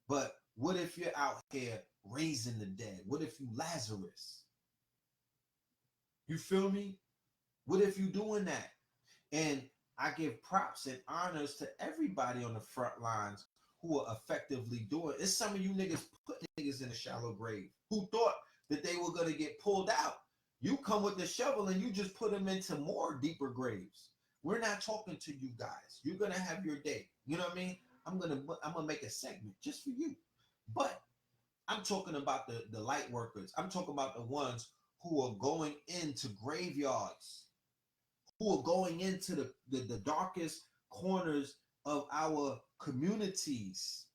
But what if you're out here raising the dead? What if you Lazarus? You feel me? What if you doing that? And I give props and honors to everybody on the front lines who are effectively doing it. It's some of you niggas put niggas in a shallow grave who thought that they were going to get pulled out. You come with the shovel and you just put them into more deeper graves. We're not talking to you guys. You're going to have your day. You know what I mean? I'm going to make a segment just for you. But I'm talking about the light workers. I'm talking about the ones who are going into graveyards, who are going into the darkest corners of our communities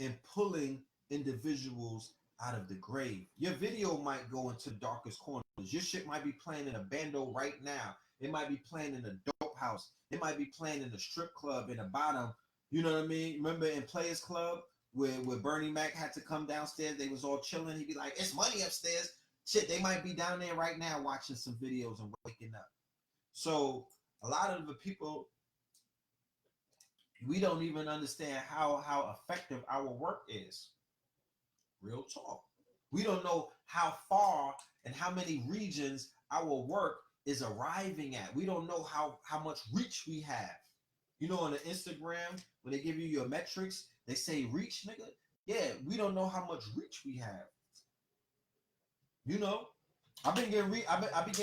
and pulling individuals out of the grave. Your video might go into the darkest corners. Your shit might be playing in a bando right now. It might be playing in a dope house. It might be playing in a strip club in the bottom. You know what I mean? Remember in Players Club where Bernie Mac had to come downstairs? They was all chilling. He'd be like, it's money upstairs. Shit, they might be down there right now watching some videos and waking up. So a lot of the people, we don't even understand how effective our work is. Real talk. We don't know how far and how many regions our work is arriving at. We don't know how much reach we have. You know, on the Instagram, when they give you your metrics, they say reach, nigga. Yeah, we don't know how much reach we have. You know, I began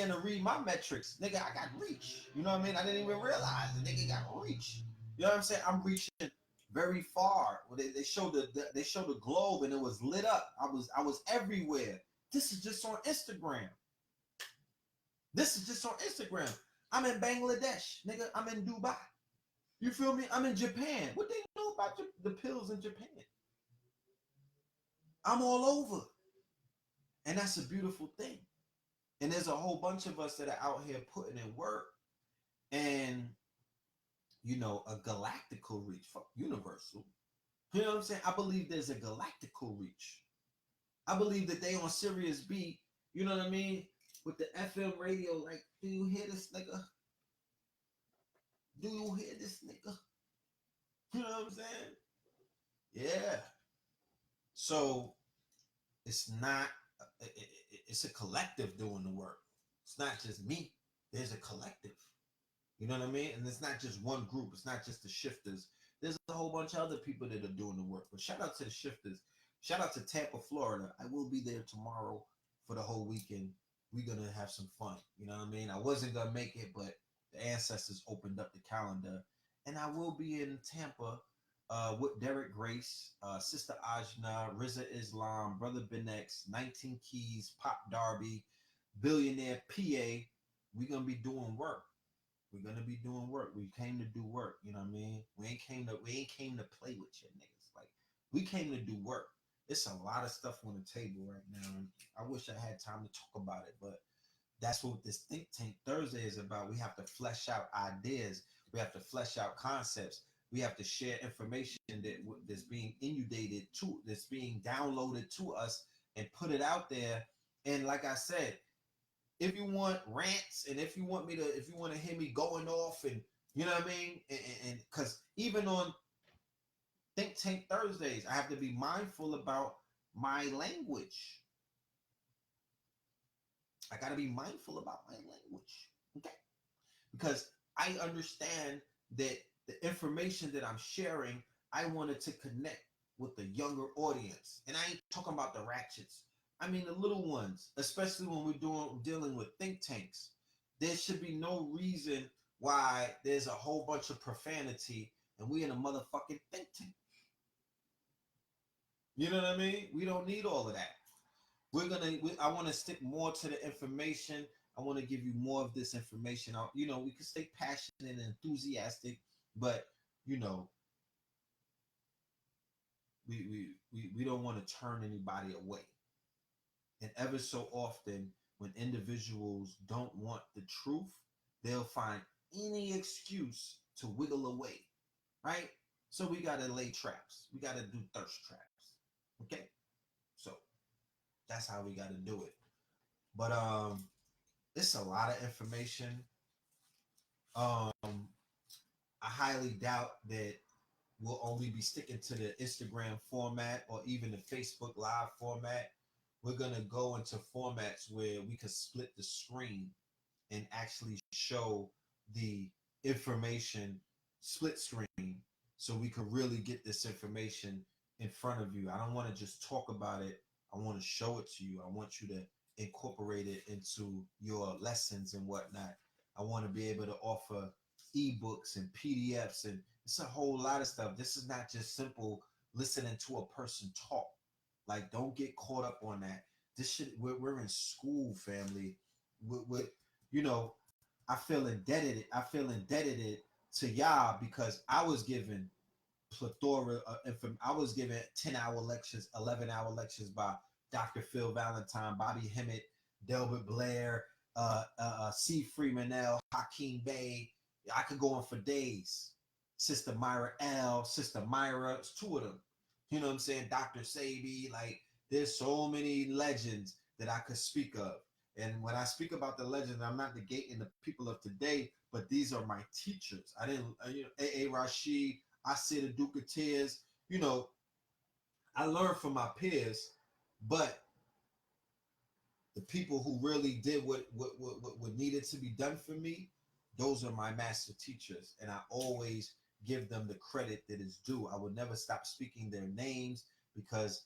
to read my metrics. Nigga, I got reach. You know what I mean? I didn't even realize the nigga got reach. You know what I'm saying? I'm reaching very far. They showed the globe and it was lit up. I was everywhere. This is just on Instagram. I'm in Bangladesh, nigga. I'm in Dubai. You feel me? I'm in Japan. What they know about the pills in Japan? I'm all over. And that's a beautiful thing. And there's a whole bunch of us that are out here putting in work. And, you know, a galactical reach. Fuck universal. You know what I'm saying? I believe there's a galactical reach. I believe that they on Sirius B, you know what I mean? With the FM radio, like, do you hear this nigga? Do you hear this nigga? You know what I'm saying? Yeah. So it's not, it's a collective doing the work. It's not just me. There's a collective. You know what I mean? And it's not just one group. It's not just the shifters. There's a whole bunch of other people that are doing the work. But shout out to the shifters. Shout out to Tampa, Florida. I will be there tomorrow for the whole weekend. We're going to have some fun. You know what I mean? I wasn't going to make it, but the ancestors opened up the calendar. And I will be in Tampa with Derek Grace, Sister Ajna, Riza Islam, Brother Benex, 19 Keys, Pop Darby, Billionaire PA. We're going to be doing work. We're gonna be doing work. We came to do work. You know what I mean? We ain't came to play with you niggas. Like, we came to do work. It's a lot of stuff on the table right now. And I wish I had time to talk about it, but that's what this Think Tank Thursday is about. We have to flesh out ideas. We have to flesh out concepts. We have to share information that's being inundated to, that's being downloaded to us and put it out there. And like I said, if you want rants and if you want to hear me going off and you know what I mean, and because even on Think Tank Thursdays, I have to be mindful about my language. I got to be mindful about my language, okay? Because I understand that the information that I'm sharing, I wanted to connect with the younger audience, and I ain't talking about the ratchets. I mean the little ones, especially when we're dealing with think tanks. There should be no reason why there's a whole bunch of profanity and we in a motherfucking think tank. You know what I mean? We don't need all of that. I want to stick more to the information. I want to give you more of this information. You know, we can stay passionate and enthusiastic, but you know, we don't want to turn anybody away. And ever so often, when individuals don't want the truth, they'll find any excuse to wiggle away, right? So we got to lay traps. We got to do thirst traps, okay? So that's how we got to do it. But it's a lot of information. I highly doubt that we'll only be sticking to the Instagram format or even the Facebook Live format. We're gonna go into formats where we could split the screen and actually show the information split screen so we could really get this information in front of you. I don't want to just talk about it. I want to show it to you. I want you to incorporate it into your lessons and whatnot. I want to be able to offer ebooks and PDFs, and it's a whole lot of stuff. This is not just simple listening to a person talk. Like, don't get caught up on that. This shit, we're in school, family. We're, you know, I feel indebted. I feel indebted to y'all because I was given plethora of information. I was given 10-hour lectures, 11-hour lectures by Dr. Phil Valentine, Bobby Hemmett, Delbert Blair, C. Freemanell, Hakeem Bey. I could go on for days. Sister Myra L, Sister Myra, it's two of them. You know what I'm saying? Dr. Sabi, like, there's so many legends that I could speak of. And when I speak about the legends, I'm not negating the people of today, but these are my teachers. I didn't, A.A. Rashid, I said the Duke of Tears. You know, I learned from my peers, but the people who really did what needed to be done for me, those are my master teachers, and I always give them the credit that is due. I would never stop speaking their names because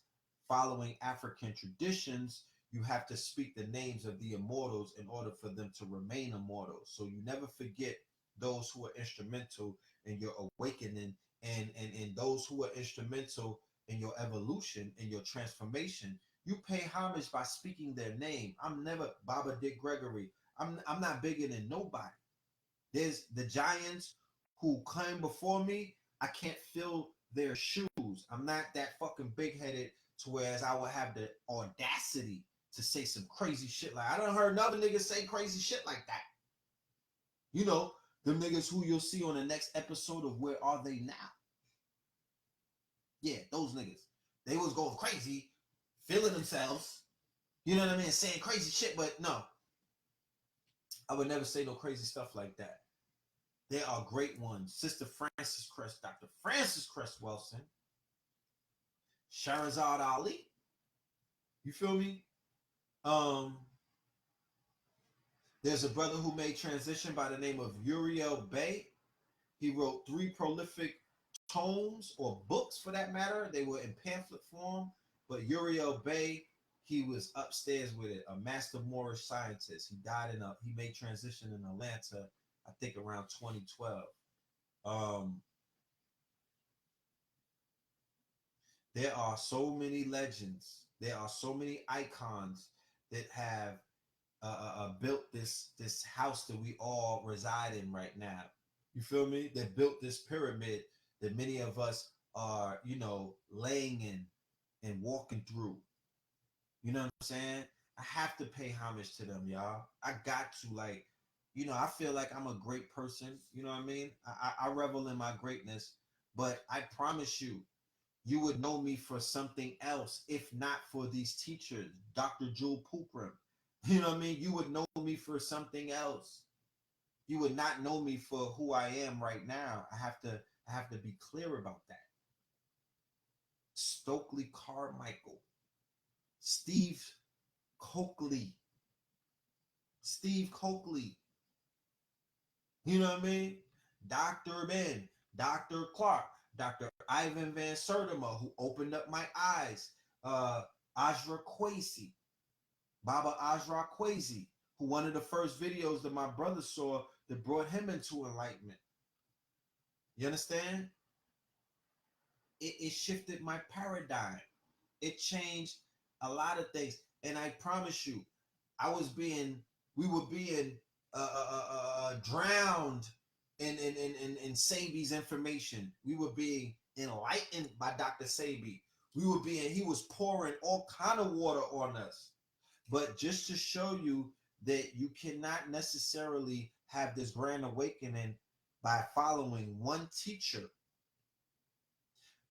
following African traditions, you have to speak the names of the immortals in order for them to remain immortal. So you never forget those who are instrumental in your awakening and those who are instrumental in your evolution and your transformation. You pay homage by speaking their name. I'm never Baba Dick Gregory. I'm not bigger than nobody. There's the giants who came before me. I can't fill their shoes. I'm not that fucking big headed to whereas I would have the audacity to say some crazy shit. Like, I done heard another nigga say crazy shit like that. You know, them niggas who you'll see on the next episode of Where Are They Now? Yeah, those niggas. They was going crazy, feeling themselves, you know what I mean, saying crazy shit, but no. I would never say no crazy stuff like that. There are great ones. Sister Frances Cress, Dr. Frances Cress Wilson, Shahrazad Ali. You feel me? There's a brother who made transition by the name of Uriel Bey. He wrote 3 prolific tomes or books for that matter. They were in pamphlet form, but Uriel Bey, he was upstairs with it, a master Moorish scientist. He died he made transition in Atlanta, I think around 2012. There are so many legends. There are so many icons that have built this house that we all reside in right now. You feel me? They built this pyramid that many of us are, laying in and walking through. You know what I'm saying? I have to pay homage to them, y'all. I got to, like, I feel like I'm a great person. You know what I mean? I revel in my greatness, but I promise you, you would know me for something else if not for these teachers, Dr. Jewel Pookrum. You know what I mean? You would know me for something else. You would not know me for who I am right now. I have to be clear about that. Stokely Carmichael, Steve Coakley. You know what I mean? Dr. Ben, Dr. Clark, Dr. Ivan Van Sertima, who opened up my eyes. Ajra Kwesi, Baba Ajra Kwesi, who one of the first videos that my brother saw that brought him into enlightenment. You understand? It shifted my paradigm. It changed a lot of things. And I promise you, we were being drowned in Sabi's information. We were being enlightened by Dr. Sabi. He was pouring all kind of water on us. But just to show you that you cannot necessarily have this grand awakening by following one teacher,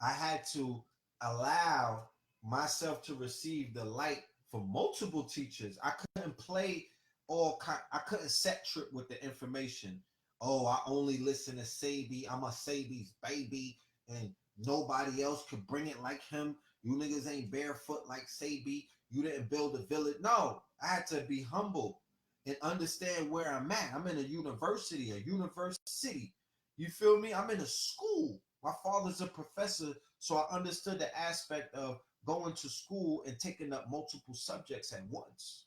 I had to allow myself to receive the light from multiple teachers. I couldn't play I couldn't set trip with the information. oh, I only listen to Sabi. I'm a Sabi's baby, and nobody else could bring it like him. You niggas ain't barefoot like Sabi. You didn't build a village. No, I had to be humble and understand where I'm at. I'm in a university. You feel me? I'm in a school. My father's a professor, so I understood the aspect of going to school and taking up multiple subjects at once.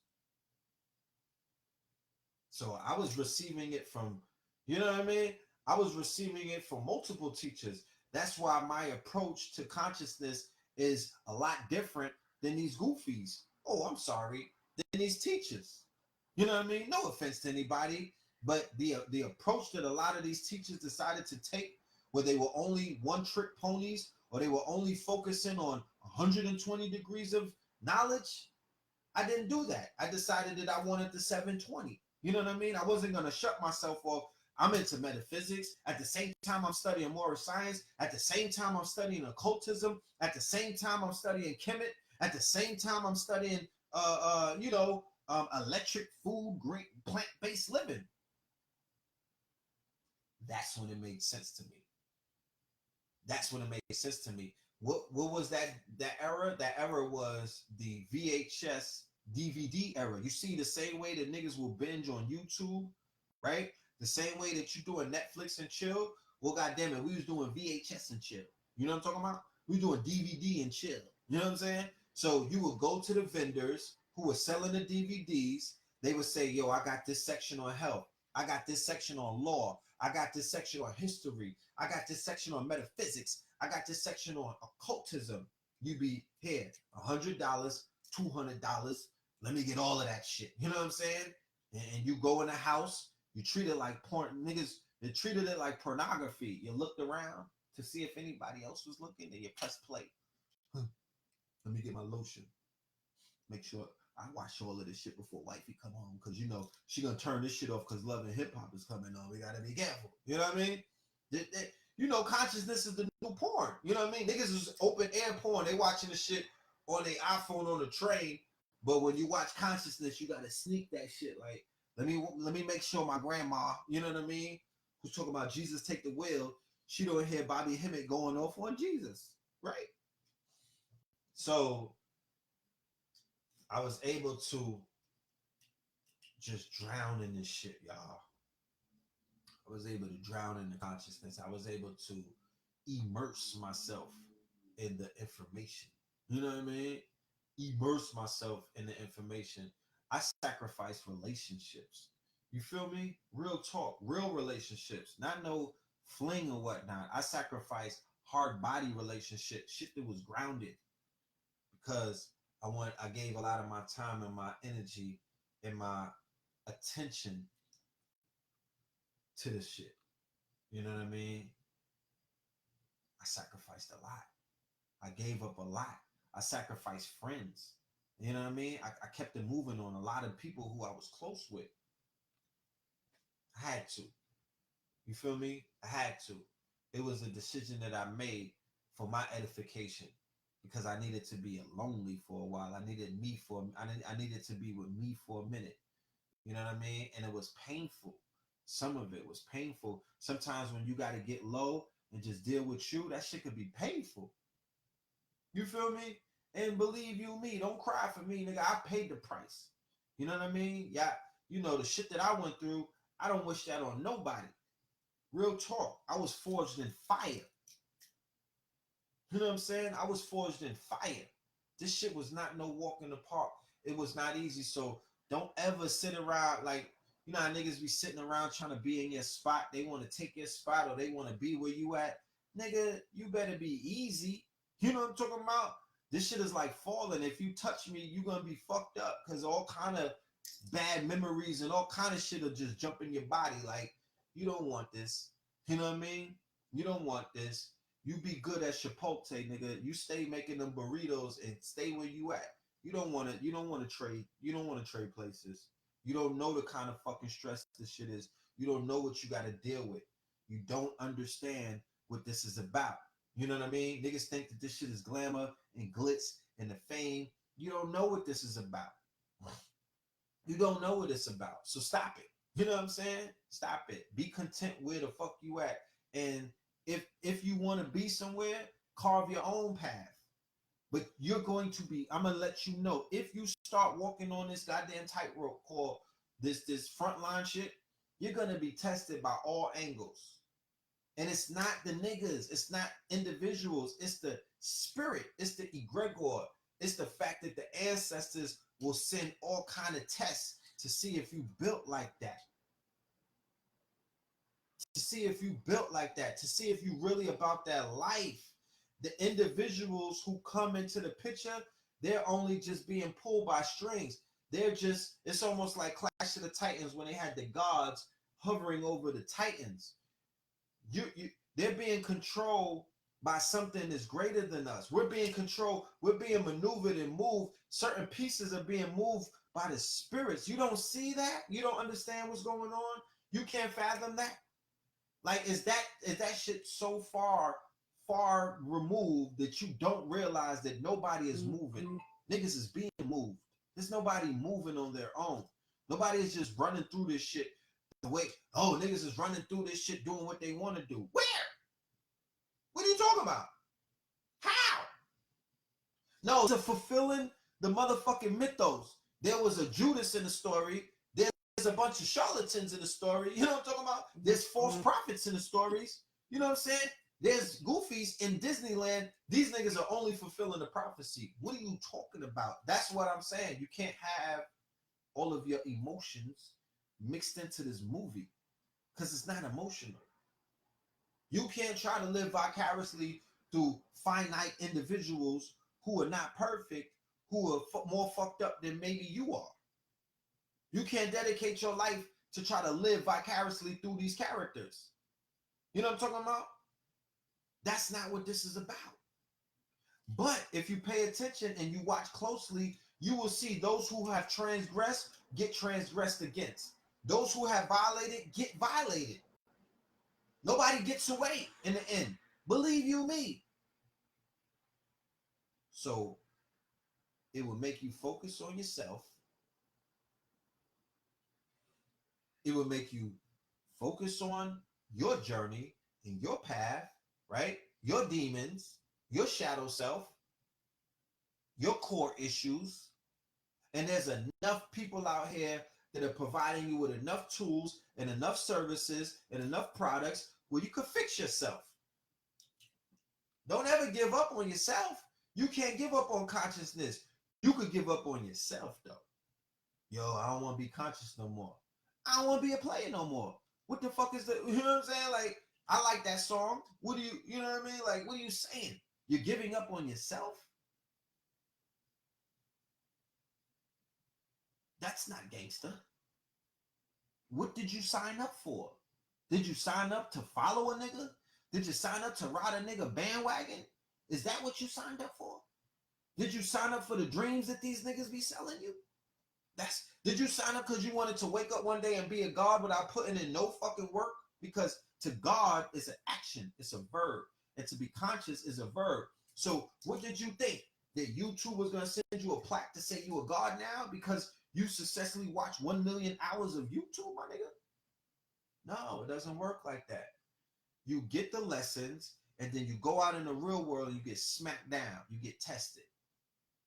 So I was receiving it from, you know what I mean? I was receiving it from multiple teachers. That's why my approach to consciousness is a lot different than these goofies. Oh, I'm sorry, than these teachers. You know what I mean? No offense to anybody, but the approach that a lot of these teachers decided to take, where they were only one trick ponies, or they were only focusing on 120 degrees of knowledge, I didn't do that. I decided that I wanted the 720. You know what I mean? I wasn't going to shut myself off. I'm into metaphysics. At the same time, I'm studying moral science. At the same time, I'm studying occultism. At the same time, I'm studying Kemet. At the same time, I'm studying, electric food, great plant-based living. That's when it made sense to me. That's when it made sense to me. What was that era? That era was the VHS DVD era. You see, the same way that niggas will binge on YouTube, right? The same way that you doing Netflix and chill. Well, goddamn it, we was doing VHS and chill. You know what I'm talking about? We doing DVD and chill. You know what I'm saying? So you would go to the vendors who were selling the DVDs. They would say, yo, I got this section on health. I got this section on law. I got this section on history. I got this section on metaphysics. I got this section on occultism. You be here, $100, $200. Let me get all of that shit. You know what I'm saying? And you go in the house, you treat it like porn. Niggas, they treated it like pornography. You looked around to see if anybody else was looking, and you press play. Let me get my lotion. Make sure I watch all of this shit before wifey come home, because you know she gonna turn this shit off because Love and Hip Hop is coming on. We gotta be careful. You know what I mean? You know, consciousness is the new porn. You know what I mean? Niggas is open air porn. They watching the shit on their iPhone on the train. But when you watch consciousness, you gotta sneak that shit. Like, let me make sure my grandma, you know what I mean, who's talking about Jesus take the wheel, she don't hear Bobby Hemmett going off on Jesus, right? So I was able to just drown in this shit, y'all. I was able to drown in the consciousness. I was able to immerse myself in the information. You know what I mean? Immerse myself in the information. I sacrifice relationships. You feel me? Real talk, real relationships, not no fling or whatnot. I sacrifice hard body relationships, shit that was grounded, because I gave a lot of my time and my energy and my attention to this shit. You know what I mean? I sacrificed a lot. I gave up a lot. I sacrificed friends. You know what I mean? I kept it moving on a lot of people who I was close with. I had to. You feel me? I had to. It was a decision that I made for my edification, because I needed to be lonely for a while. I needed to be with me for a minute. You know what I mean? And it was painful. Some of it was painful. Sometimes when you got to get low and just deal with you, that shit could be painful. You feel me? And believe you me, don't cry for me, nigga. I paid the price. You know what I mean? Yeah, you know, the shit that I went through, I don't wish that on nobody. Real talk. I was forged in fire. You know what I'm saying? I was forged in fire. This shit was not no walk in the park. It was not easy. So don't ever sit around like, you know how niggas be sitting around trying to be in your spot. They want to take your spot, or they want to be where you at. Nigga, you better be easy. You know what I'm talking about? This shit is like falling. If you touch me, you're going to be fucked up, because all kind of bad memories and all kind of shit will just jump in your body. Like, you don't want this. You know what I mean? You don't want this. You be good at Chipotle, nigga. You stay making them burritos and stay where you at. You don't want to trade. You don't want to trade places. You don't know the kind of fucking stress this shit is. You don't know what you got to deal with. You don't understand what this is about. You know what I mean? Niggas think that this shit is glamour and glitz and the fame. You don't know what this is about. You don't know what it's about. So stop it. You know what I'm saying? Stop it. Be content where the fuck you at. And if you want to be somewhere, carve your own path. But you're going to be, I'm gonna let you know, if you start walking on this goddamn tightrope called this frontline shit, you're gonna be tested by all angles. And it's not the niggas, it's not individuals, it's the spirit, it's the egregor, it's the fact that the ancestors will send all kind of tests to see if you built like that. To see if you built like that, to see if you really about that life. The individuals who come into the picture, they're only just being pulled by strings. They're just, it's almost like Clash of the Titans when they had the gods hovering over the Titans. They're being controlled by something that's greater than us. We're being controlled, we're being maneuvered and moved. Certain pieces are being moved by the spirits. You don't see that? You don't understand what's going on? You can't fathom that? Like, is that shit so far removed that you don't realize that nobody is moving? Niggas is being moved. There's nobody moving on their own. Nobody is just running through this shit the way, oh, niggas is running through this shit doing what they want to do. Where? What are you talking about? How? No, to fulfilling the motherfucking mythos. There was a Judas in the story. There's a bunch of charlatans in the story. You know what I'm talking about? There's false prophets in the stories. You know what I'm saying? There's goofies in Disneyland. These niggas are only fulfilling the prophecy. What are you talking about? That's what I'm saying. You can't have all of your emotions mixed into this movie because it's not emotional. You can't try to live vicariously through finite individuals who are not perfect, who are more fucked up than maybe you are. You can't dedicate your life to try to live vicariously through these characters. You know what I'm talking about? That's not what this is about. But if you pay attention and you watch closely, you will see those who have transgressed get transgressed against. Those who have violated get violated. Nobody gets away in the end. Believe you me. So it will make you focus on yourself. It will make you focus on your journey and your path, right? Your demons, your shadow self, your core issues. And there's enough people out here that are providing you with enough tools and enough services and enough products where you can fix yourself. Don't ever give up on yourself. You can't give up on consciousness. You could give up on yourself, though. Yo, I don't want to be conscious no more. I don't want to be a player no more. What the fuck is that? You know what I'm saying? Like, I like that song. What do you know what I mean? Like, what are you saying? You're giving up on yourself? That's not gangster. What did you sign up for? Did you sign up to follow a nigga? Did you sign up to ride a nigga bandwagon? Is that what you signed up for? Did you sign up for the dreams that these niggas be selling you? Did you sign up because you wanted to wake up one day and be a god without putting in no fucking work? Because to God is an action, it's a verb. And to be conscious is a verb. So what did you think? That YouTube was going to send you a plaque to say you a god now because you successfully watched 1 million hours of YouTube, my nigga? No, it doesn't work like that. You get the lessons and then you go out in the real world and you get smacked down. You get tested.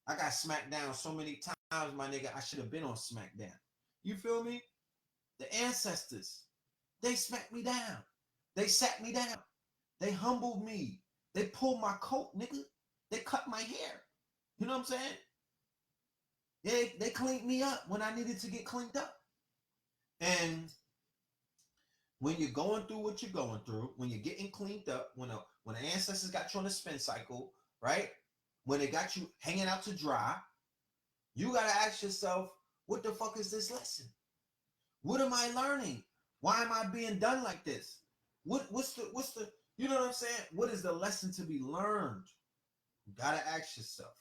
I got smacked down so many times, my nigga, I should have been on SmackDown. You feel me? The ancestors, they smacked me down. They sat me down. They humbled me. They pulled my coat, nigga. They cut my hair. You know what I'm saying? Yeah, they cleaned me up when I needed to get cleaned up. And when you're going through what you're going through, when you're getting cleaned up, when the ancestors got you on a spin cycle, right? When they got you hanging out to dry, you got to ask yourself, what the fuck is this lesson? What am I learning? Why am I being done like this? What's the, you know what I'm saying? What is the lesson to be learned? You got to ask yourself.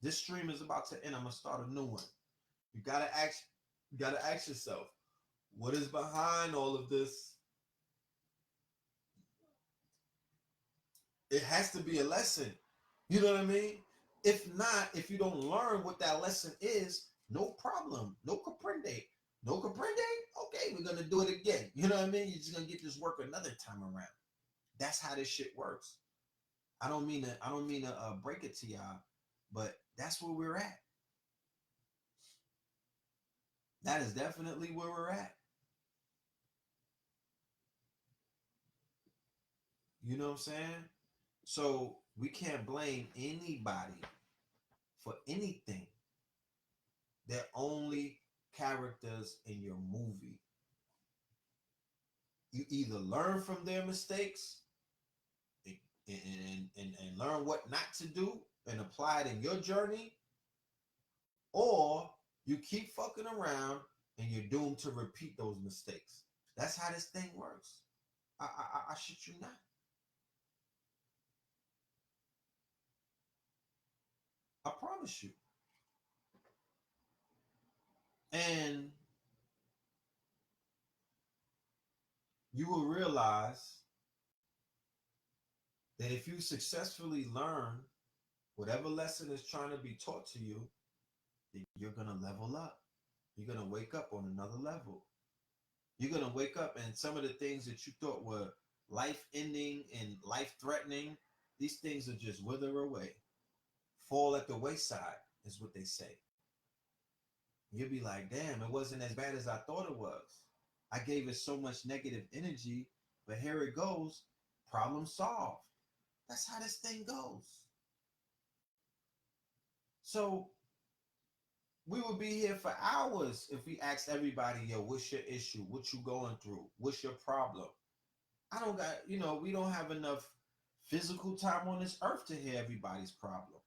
This stream is about to end. I'm going to start a new one. You got to ask yourself, what is behind all of this? It has to be a lesson. You know what I mean? If not, if you don't learn what that lesson is, no problem. No comprende. No comprende? Okay, we're gonna do it again. You know what I mean? You're just gonna get this work another time around. That's how this shit works. I don't mean to break it to y'all, but that's where we're at. That is definitely where we're at. You know what I'm saying? So we can't blame anybody for anything. They're only characters in your movie. You either learn from their mistakes and learn what not to do and apply it in your journey, or you keep fucking around and you're doomed to repeat those mistakes. That's how this thing works. I shit you not. I promise you. And you will realize that if you successfully learn whatever lesson is trying to be taught to you, then you're going to level up. You're going to wake up on another level. You're going to wake up and some of the things that you thought were life ending and life threatening, these things will just wither away, fall at the wayside, is what they say. You'll be like, damn, it wasn't as bad as I thought it was. I gave it so much negative energy, but here it goes. Problem solved. That's how this thing goes. So we would be here for hours if we asked everybody, yo, what's your issue? What you going through? What's your problem? I don't got, we don't have enough physical time on this earth to hear everybody's problem.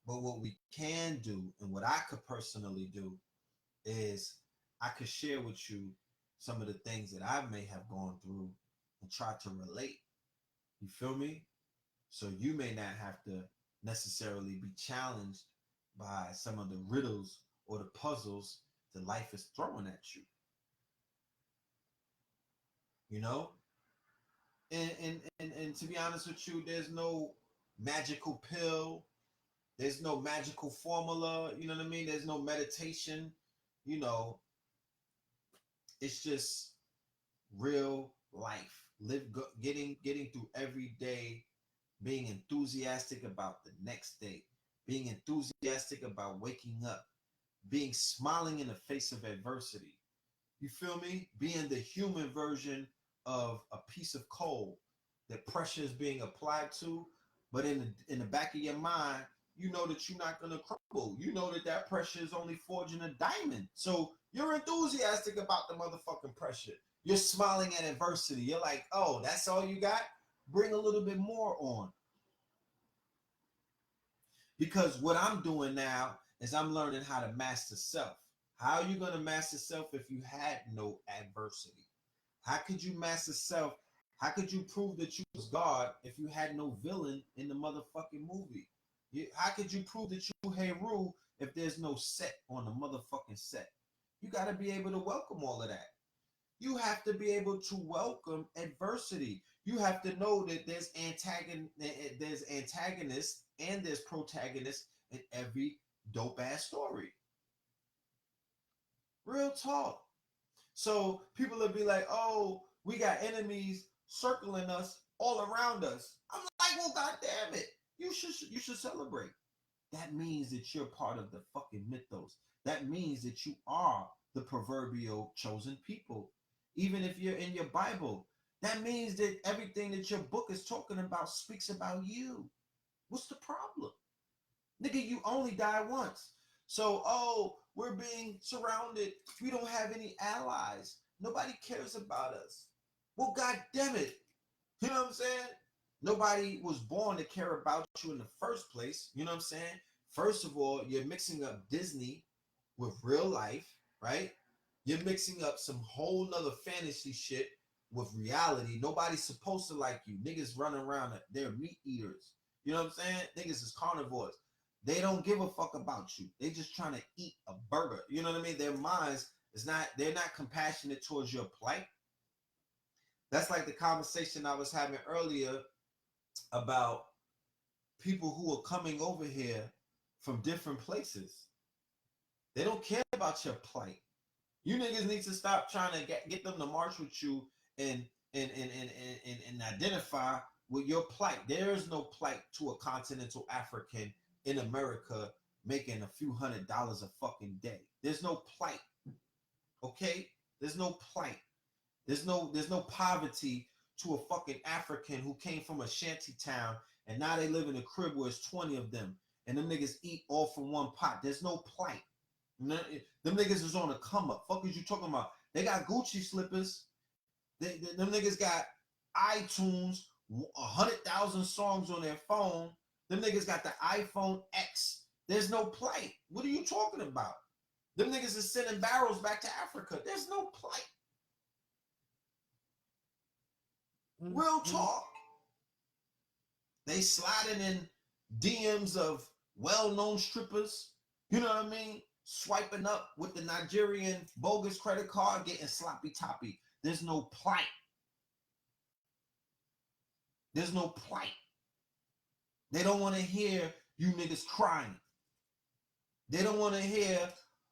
But what we can do, and what I could personally do, is I could share with you some of the things that I may have gone through and try to relate. You feel me? So you may not have to necessarily be challenged by some of the riddles or the puzzles that life is throwing at you. You know? And to be honest with you, there's no magical pill. There's no magical formula. You know what I mean? There's no meditation. It's just real life. Getting through every day, being enthusiastic about the next day, being enthusiastic about waking up, being smiling in the face of adversity. You feel me? Being the human version of a piece of coal that pressure is being applied to, but in the back of your mind, you know that you're not going to crumble. You know that pressure is only forging a diamond. So you're enthusiastic about the motherfucking pressure. You're smiling at adversity. You're like, oh, that's all you got? Bring a little bit more on. Because what I'm doing now is I'm learning how to master self. How are you going to master self if you had no adversity? How could you master self? How could you prove that you was God if you had no villain in the motherfucking movie? How could you prove that you Heru if there's no set on the motherfucking set? You got to be able to welcome all of that. You have to be able to welcome adversity. You have to know that there's antagonists and there's protagonists in every dope ass story. Real talk. So people will be like, oh, we got enemies circling us all around us. I'm like, well, God damn it. You should celebrate. That means that you're part of the fucking mythos. That means that you are the proverbial chosen people. Even if you're in your Bible, that means that everything that your book is talking about speaks about you. What's the problem? Nigga, you only die once. So, oh, we're being surrounded. We don't have any allies. Nobody cares about us. Well, God damn it. You know what I'm saying? Nobody was born to care about you in the first place. You know what I'm saying? First of all, you're mixing up Disney with real life, right? You're mixing up some whole nother fantasy shit with reality. Nobody's supposed to like you. Niggas running around, they're meat eaters. You know what I'm saying? Niggas is carnivores. They don't give a fuck about you. They just trying to eat a burger. You know what I mean? Their minds they're not compassionate towards your plight. That's like the conversation I was having earlier about people who are coming over here from different places. They don't care about your plight. You niggas need to stop trying to get them to march with you and identify with your plight. There is no plight to a continental African in America making a few $100s a fucking day. There's no plight. Okay? There's no plight. There's no poverty to a fucking African who came from a shanty town and now they live in a crib where it's 20 of them and them niggas eat all from one pot. There's no plight. Them niggas is on a come up. Fuck is you talking about? They got Gucci slippers. Them niggas got iTunes, 100,000 songs on their phone. Them niggas got the iPhone X. There's no plight. What are you talking about? Them niggas is sending barrels back to Africa. There's no plight. Real talk. They sliding in DMs of well-known strippers. You know what I mean? Swiping up with the Nigerian bogus credit card, getting sloppy toppy. There's no plight. There's no plight. They don't want to hear you niggas crying. They don't want to hear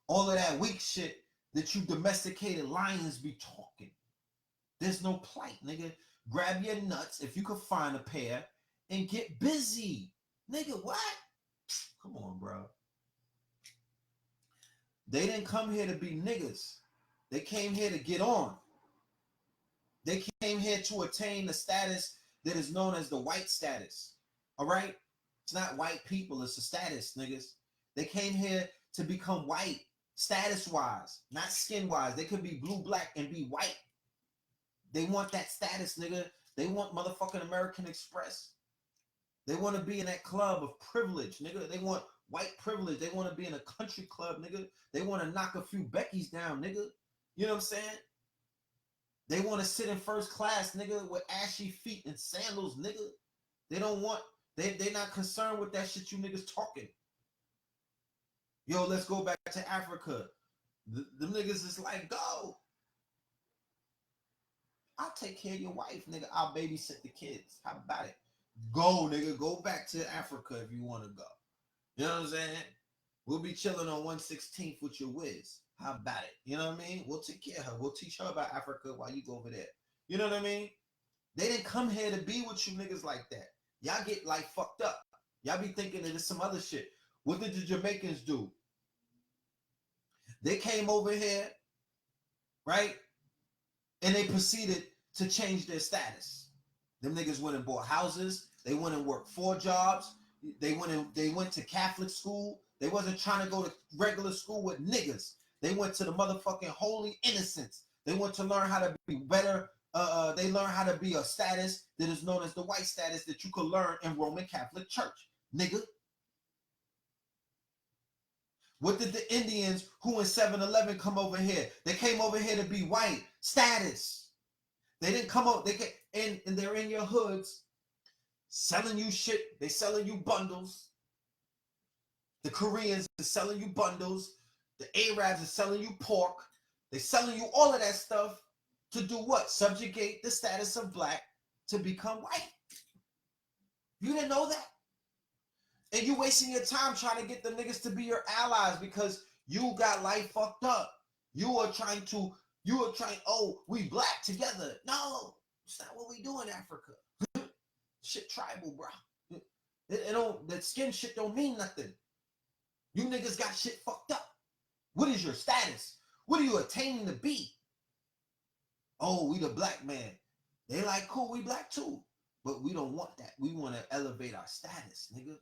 all of that weak shit that you domesticated lions be talking. There's no plight, nigga. Grab your nuts if you could find a pair and get busy. Nigga, what? Come on, bro. They didn't come here to be niggas. They came here to get on. They came here to attain the status that is known as the white status. All right? It's not white people. It's a status, niggas. They came here to become white, status-wise, not skin-wise. They could be blue, black, and be white. They want that status, nigga. They want motherfucking American Express. They want to be in that club of privilege, nigga. They want white privilege. They want to be in a country club, nigga. They want to knock a few Beckys down, nigga. You know what I'm saying? They want to sit in first class, nigga, with ashy feet and sandals, nigga. They don't want, they not concerned with that shit you niggas talking. Yo, let's go back to Africa. Them niggas is like, go. I'll take care of your wife, nigga. I'll babysit the kids. How about it? Go, nigga. Go back to Africa if you want to go. You know what I'm saying? We'll be chilling on 116th with your whiz. How about it? You know what I mean? We'll take care of her. We'll teach her about Africa while you go over there. You know what I mean? They didn't come here to be with you niggas like that. Y'all get like fucked up. Y'all be thinking that it's some other shit. What did the Jamaicans do? They came over here, right? And they proceeded to change their status. Them niggas went and bought houses. They went and worked 4 jobs. They went to Catholic school. They wasn't trying to go to regular school with niggas. They went to the motherfucking Holy Innocents. They went to learn how to be better. They learned how to be a status that is known as the white status that you could learn in Roman Catholic Church, nigga. What did the Indians who in 7-Eleven come over here? They came over here to be white status. They didn't come out. They get and they're in your hoods selling you shit. They selling you bundles. The Koreans are selling you bundles. The Arabs are selling you pork. They're selling you all of that stuff to do what? Subjugate the status of black to become white. You didn't know that? And you wasting your time trying to get the niggas to be your allies because you got life fucked up. You are trying, oh, we black together. No, it's not what we do in Africa. Shit tribal, bro. That skin shit don't mean nothing. You niggas got shit fucked up. What is your status? What are you attaining to be? Oh, we the black man. They like, cool, we black too. But we don't want that. We want to elevate our status, nigga.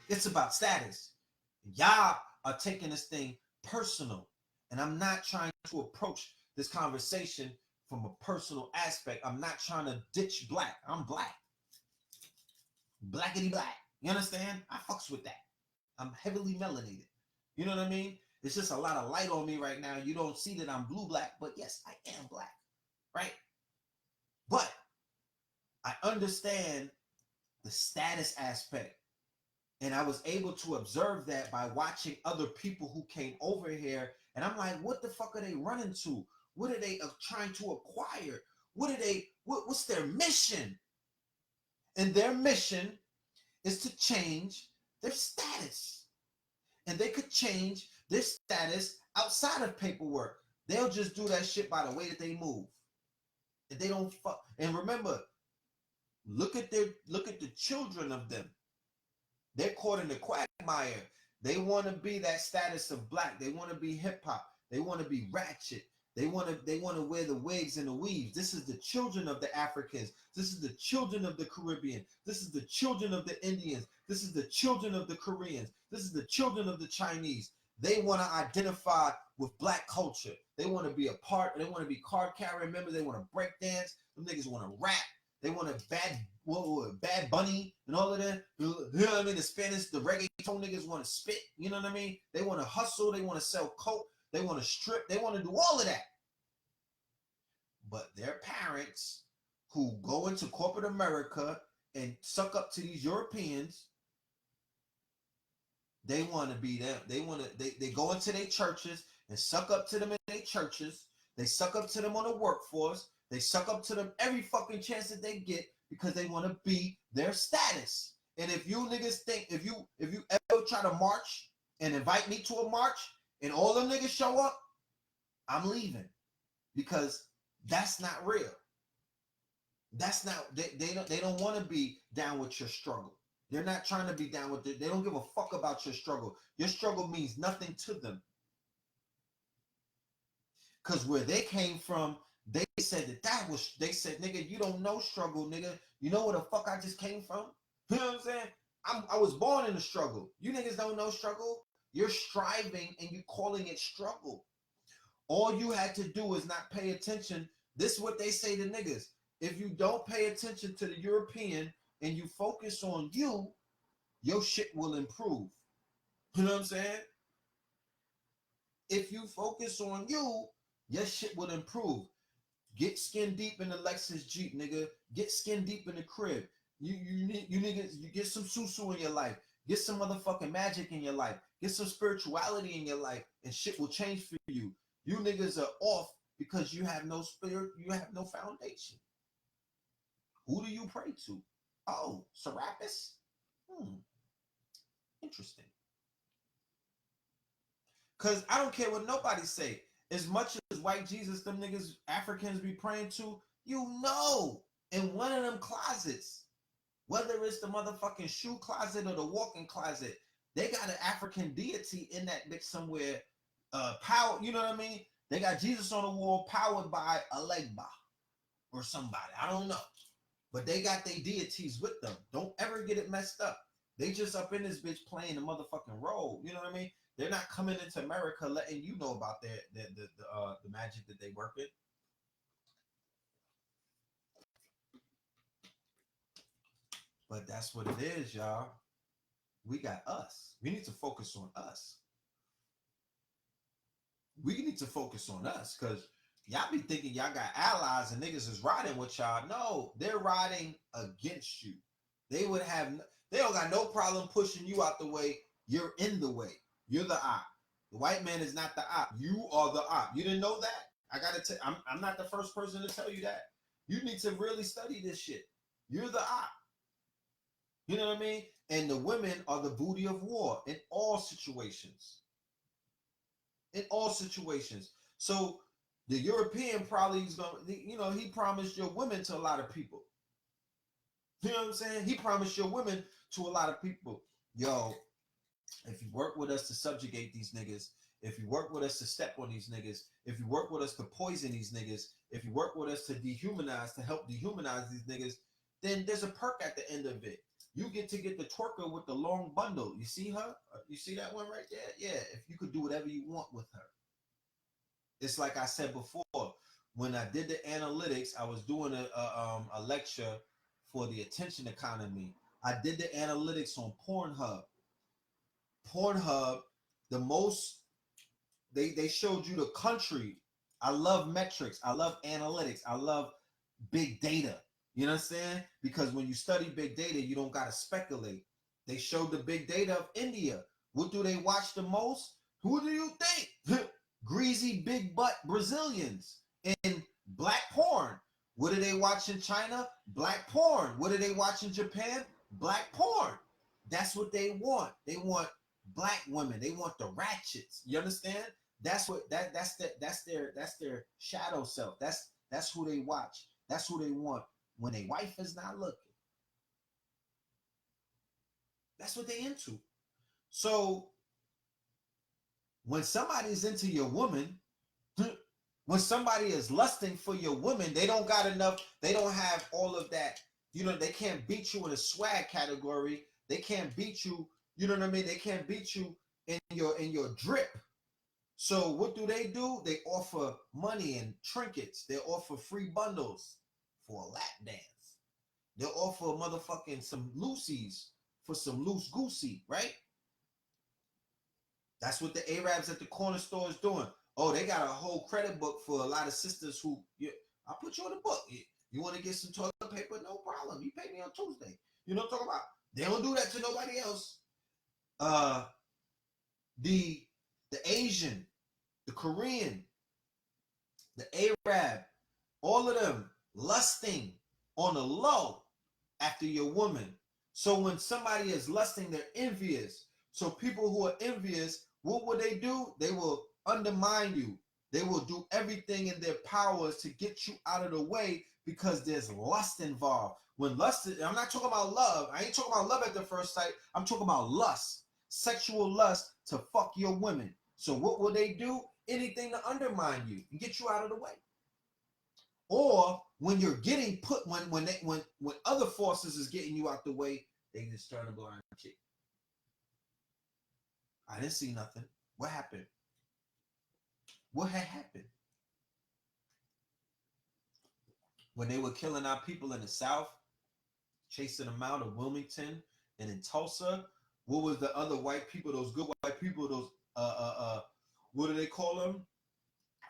It's about status. Y'all are taking this thing personal. And I'm not trying to approach this conversation from a personal aspect. I'm not trying to ditch black. I'm black. Blackity black. You understand? I fucks with that. I'm heavily melanated. You know what I mean? There's just a lot of light on me right now. You don't see that I'm blue black, but yes, I am black. Right? But I understand the status aspect. And I was able to observe that by watching other people who came over here. And I'm like, what the fuck are they running to? What are they trying to acquire? What's their mission? And their mission is to change their status. And they could change their status outside of paperwork. They'll just do that shit by the way that they move. And they don't fuck. And remember, look at the children of them. They're caught in the quagmire. They want to be that status of black. They want to be hip hop. They want to be ratchet. They want to wear the wigs and the weaves. This is the children of the Africans. This is the children of the Caribbean. This is the children of the Indians. This is the children of the Koreans. This is the children of the Chinese. They want to identify with black culture. They want to be a part. They want to be card carrying members. They want to break dance. Them niggas want to rap. They want to Bad Bunny and all of that. You know what I mean? The Spanish, the reggaeton niggas want to spit. You know what I mean? They want to hustle. They want to sell coke. They want to strip. They want to do all of that. But their parents who go into corporate America and suck up to these Europeans, they want to be them. They go into their churches and suck up to them in their churches. They suck up to them on the workforce. They suck up to them every fucking chance that they get because they want to be their status. And if you niggas think, if you ever try to march and invite me to a march and all them niggas show up, I'm leaving, because that's not real. That's not, they don't want to be down with your struggle. They're not trying to be down with it. They don't give a fuck about your struggle. Your struggle means nothing to them. Because where they came from, they said they said, nigga, you don't know struggle, nigga. You know where the fuck I just came from? You know what I'm saying? I was born in the struggle. You niggas don't know struggle. You're striving and you're calling it struggle. All you had to do is not pay attention. This is what they say to niggas. If you don't pay attention to the European and you focus on you, your shit will improve. You know what I'm saying? If you focus on you, your shit will improve. Get skin deep in the Lexus Jeep, nigga. Get skin deep in the crib. You niggas, you get some susu in your life. Get some motherfucking magic in your life. Get some spirituality in your life, and shit will change for you. You niggas are off because you have no spirit, you have no foundation. Who do you pray to? Oh, Serapis? Interesting. Because I don't care what nobody say. As much as white Jesus, them niggas, Africans be praying to, you know, in one of them closets, whether it's the motherfucking shoe closet or the walk-in closet, they got an African deity in that bitch somewhere. Power, you know what I mean? They got Jesus on the wall powered by a Legba or somebody. I don't know. But they got their deities with them. Don't ever get it messed up. They just up in this bitch playing the motherfucking role. You know what I mean? They're not coming into America letting you know about the magic that they work in. But that's what it is, y'all. We got us. We need to focus on us. We need to focus on us, because y'all be thinking y'all got allies and niggas is riding with y'all. No, they're riding against you. They don't got no problem pushing you out the way. You're in the way. You're the op. The white man is not the op. You are the op. You didn't know that? I gotta tell. I'm not the first person to tell you that. You need to really study this shit. You're the op. You know what I mean? And the women are the booty of war in all situations. In all situations. So the European probably is going to, he promised your women to a lot of people. You know what I'm saying? He promised your women to a lot of people. Yo, if you work with us to subjugate these niggas, if you work with us to step on these niggas, if you work with us to poison these niggas, if you work with us to dehumanize, to help dehumanize these niggas, then there's a perk at the end of it. You get to get the twerker with the long bundle. You see her? You see that one right there? Yeah, if you could do whatever you want with her. It's like I said before, when I did the analytics, I was doing a lecture for the attention economy. I did the analytics on Pornhub. Pornhub, the most, they showed you the country. I love metrics. I love analytics. I love big data. You know what I'm saying? Because when you study big data, you don't got to speculate. They showed the big data of India. What do they watch the most? Who do you think? Greasy big butt Brazilians and black porn. What do they watch in China? Black porn. What do they watch in Japan? Black porn. That's what they want. They want black women. They want the ratchets. You understand? That's what that's their shadow self. That's who they watch. That's who they want when a wife is not looking. That's what they into. So when somebody's into your woman, when somebody is lusting for your woman, they don't got enough, they don't have all of that, they can't beat you in a swag category. They can't beat you, you know what I mean? They can't beat you in your drip. So what do? They offer money and trinkets. They offer free bundles for a lap dance. They'll offer motherfucking some loosies for some loose goosey, right? That's what the Arabs at the corner store is doing. Oh, they got a whole credit book for a lot of sisters who, I'll put you in the book. You want to get some toilet paper? No problem. You pay me on Tuesday. You know what I'm talking about? They don't do that to nobody else. The Asian, the Korean, the Arab, all of them lusting on the low after your woman. So when somebody is lusting, they're envious. So people who are envious, what will they do? They will undermine you. They will do everything in their powers to get you out of the way because there's lust involved. When lust, I'm not talking about love. I ain't talking about love at the first sight. I'm talking about lust, sexual lust to fuck your women. So what will they do? Anything to undermine you and get you out of the way. Or when you're getting put, when other forces is getting you out the way, they just turn a blind cheek. I didn't see nothing. What happened? What had happened? When they were killing our people in the South, chasing them out of Wilmington and in Tulsa, what was the other white people, those good white people, those what do they call them?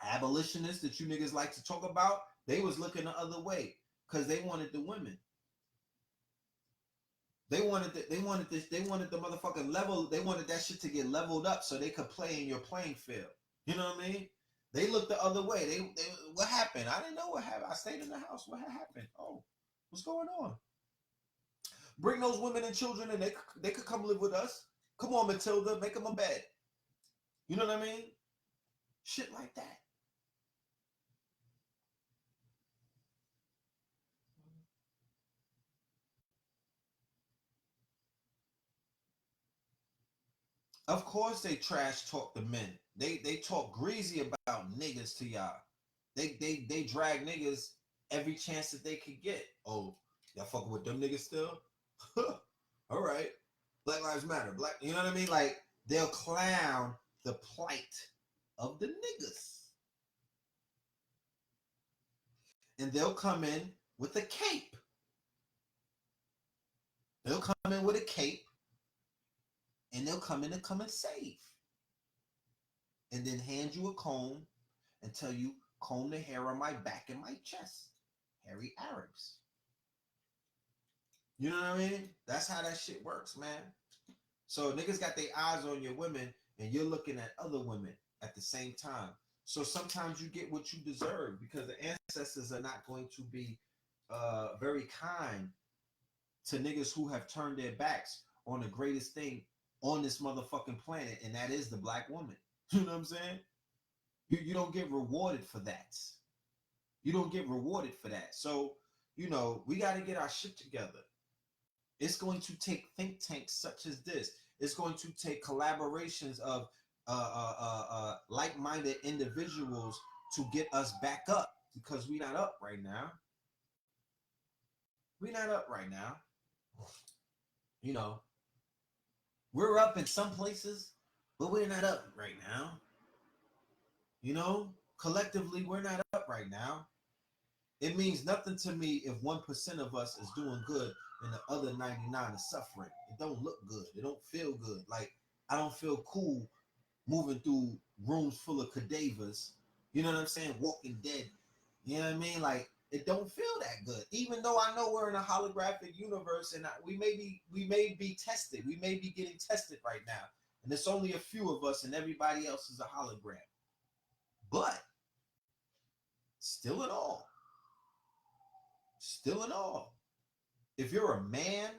Abolitionists that you niggas like to talk about? They was looking the other way because they wanted the women. They wanted the motherfucking level. They wanted that shit to get leveled up so they could play in your playing field. You know what I mean? They looked the other way. They what happened? I didn't know what happened. I stayed in the house. What had happened? Oh, what's going on? Bring those women and children and they could come live with us. Come on, Matilda, make them a bed. You know what I mean? Shit like that. Of course they trash talk the men. They talk greasy about niggas to y'all. They drag niggas every chance that they could get. Oh, y'all fucking with them niggas still? All right. Black Lives Matter. Black, you know what I mean? Like they'll clown the plight of the niggas. And they'll come in with a cape. They'll come in with a cape and they'll come in and come and save. And then hand you a comb and tell you, comb the hair on my back and my chest. Hairy Arabs. You know what I mean? That's how that shit works, man. So niggas got their eyes on your women and you're looking at other women at the same time. So sometimes you get what you deserve because the ancestors are not going to be very kind to niggas who have turned their backs on the greatest thing on this motherfucking planet, and that is the black woman. You know what I'm saying? You don't get rewarded for that. You don't get rewarded for that. So, we got to get our shit together. It's going to take think tanks such as this. It's going to take collaborations of like-minded individuals to get us back up because we're not up right now. We're not up right now. We're up in some places, but we're not up right now. Collectively, we're not up right now. It means nothing to me if 1% of us is doing good and the other 99 is suffering. It don't look good. It don't feel good. Like, I don't feel cool moving through rooms full of cadavers. You know what I'm saying? Walking dead. You know what I mean? Like, it don't feel that good. Even though I know we're in a holographic universe and we may be tested. We may be getting tested right now. And there's only a few of us and everybody else is a hologram. But still in all, if you're a man,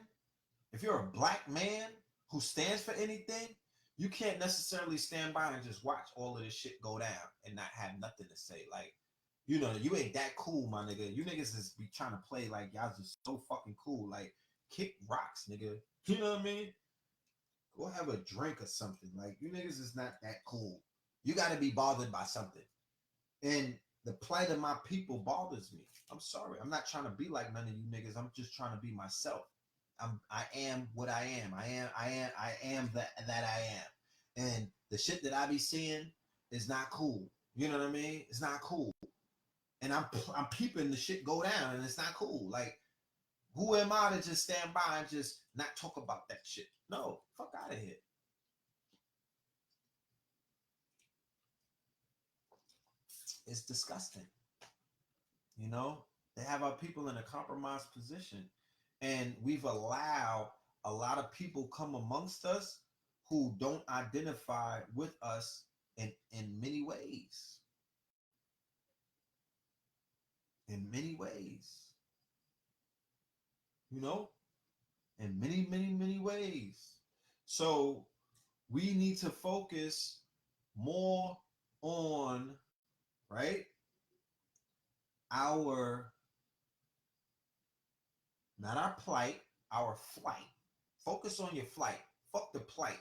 if you're a black man who stands for anything, you can't necessarily stand by and just watch all of this shit go down and not have nothing to say. Like, you know, you ain't that cool, my nigga. You niggas is be trying to play like y'all just so fucking cool. Like, kick rocks, nigga. You know what I mean? Go have a drink or something. Like, you niggas is not that cool. You got to be bothered by something. And the plight of my people bothers me. I'm sorry. I'm not trying to be like none of you niggas. I'm just trying to be myself. I am what I am. I am that I am. And the shit that I be seeing is not cool. You know what I mean? It's not cool. And I'm peeping the shit go down, and it's not cool. Like, who am I to just stand by and just not talk about that shit? No, fuck out of here. It's disgusting. You know, they have our people in a compromised position, and we've allowed a lot of people come amongst us who don't identify with us in many ways. In many ways. You know, in many ways. So we need to focus more on, right, our, not our plight, our flight. Focus on your flight. Fuck the plight.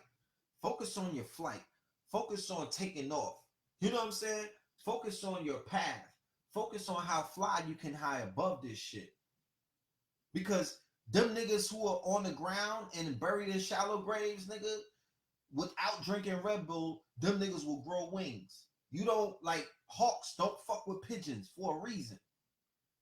Focus on your flight. Focus on taking off. You know what I'm saying? Focus on your path. Focus on how fly you can high above this shit. Because them niggas who are on the ground and buried in shallow graves, nigga, without drinking Red Bull, them niggas will grow wings. You don't, like, hawks don't fuck with pigeons for a reason.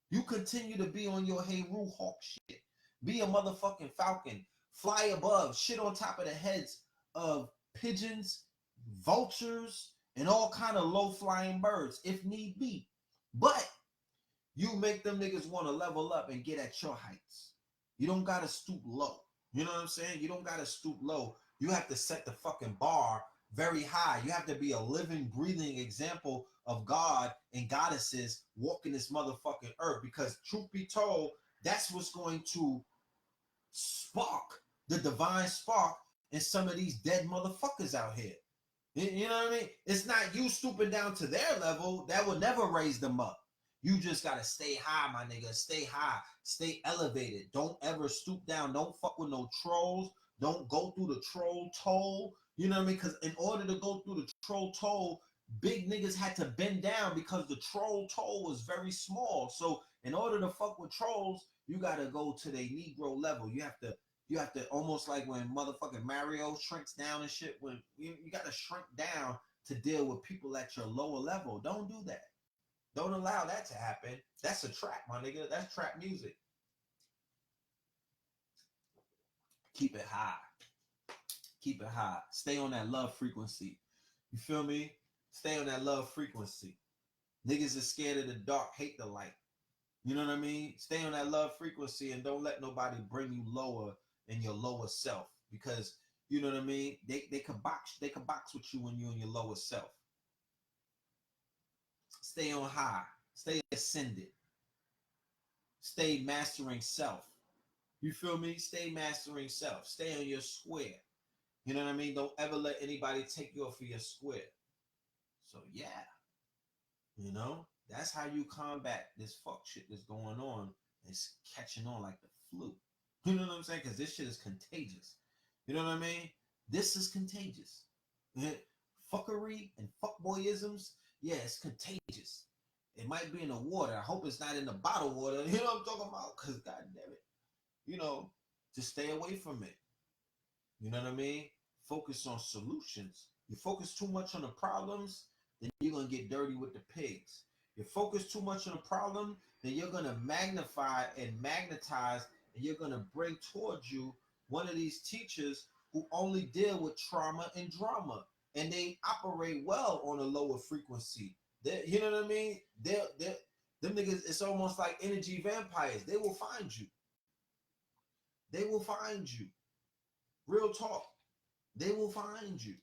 You continue to be on your Heru hawk shit. Be a motherfucking falcon. Fly above, shit on top of the heads of pigeons, vultures, and all kind of low-flying birds, if need be. But you make them niggas want to level up and get at your heights. You don't got to stoop low. You know what I'm saying? You don't got to stoop low. You have to set the fucking bar very high. You have to be a living, breathing example of God and goddesses walking this motherfucking earth. Because truth be told, that's what's going to spark the divine spark in some of these dead motherfuckers out here. You know what I mean? It's not you stooping down to their level. That will never raise them up. You just got to stay high, my nigga. Stay high. Stay elevated. Don't ever stoop down. Don't fuck with no trolls. Don't go through the troll toll. You know what I mean? Because in order to go through the troll toll, big niggas had to bend down because the troll toll was very small. So in order to fuck with trolls, you got to go to their Negro level. You have to almost like when motherfucking Mario shrinks down and shit. When you got to shrink down to deal with people at your lower level. Don't do that. Don't allow that to happen. That's a trap, my nigga. That's trap music. Keep it high. Keep it high. Stay on that love frequency. You feel me? Stay on that love frequency. Niggas is scared of the dark, hate the light. You know what I mean? Stay on that love frequency and don't let nobody bring you lower in your lower self. Because, you know what I mean? They can box with you when you're in your lower self. Stay on high. Stay ascended. Stay mastering self. You feel me? Stay mastering self. Stay on your square. You know what I mean? Don't ever let anybody take you off of your square. So yeah, you know, that's how you combat this fuck shit that's going on. It's catching on like the flu. You know what I'm saying? Because this shit is contagious. You know what I mean? This is contagious. Fuckery and fuckboyisms, yeah, it's contagious. It might be in the water. I hope it's not in the bottled water. You know what I'm talking about? Because god damn it, you know, just stay away from it. You know what I mean? Focus on solutions. You focus too much on the problems, then you're going to get dirty with the pigs. You focus too much on the problem, then you're going to magnify and magnetize, and you're going to bring towards you one of these teachers who only deal with trauma and drama, and they operate well on a lower frequency. You know what I mean? Them niggas, it's almost like energy vampires. They will find you. They will find you. Real talk. They will find you.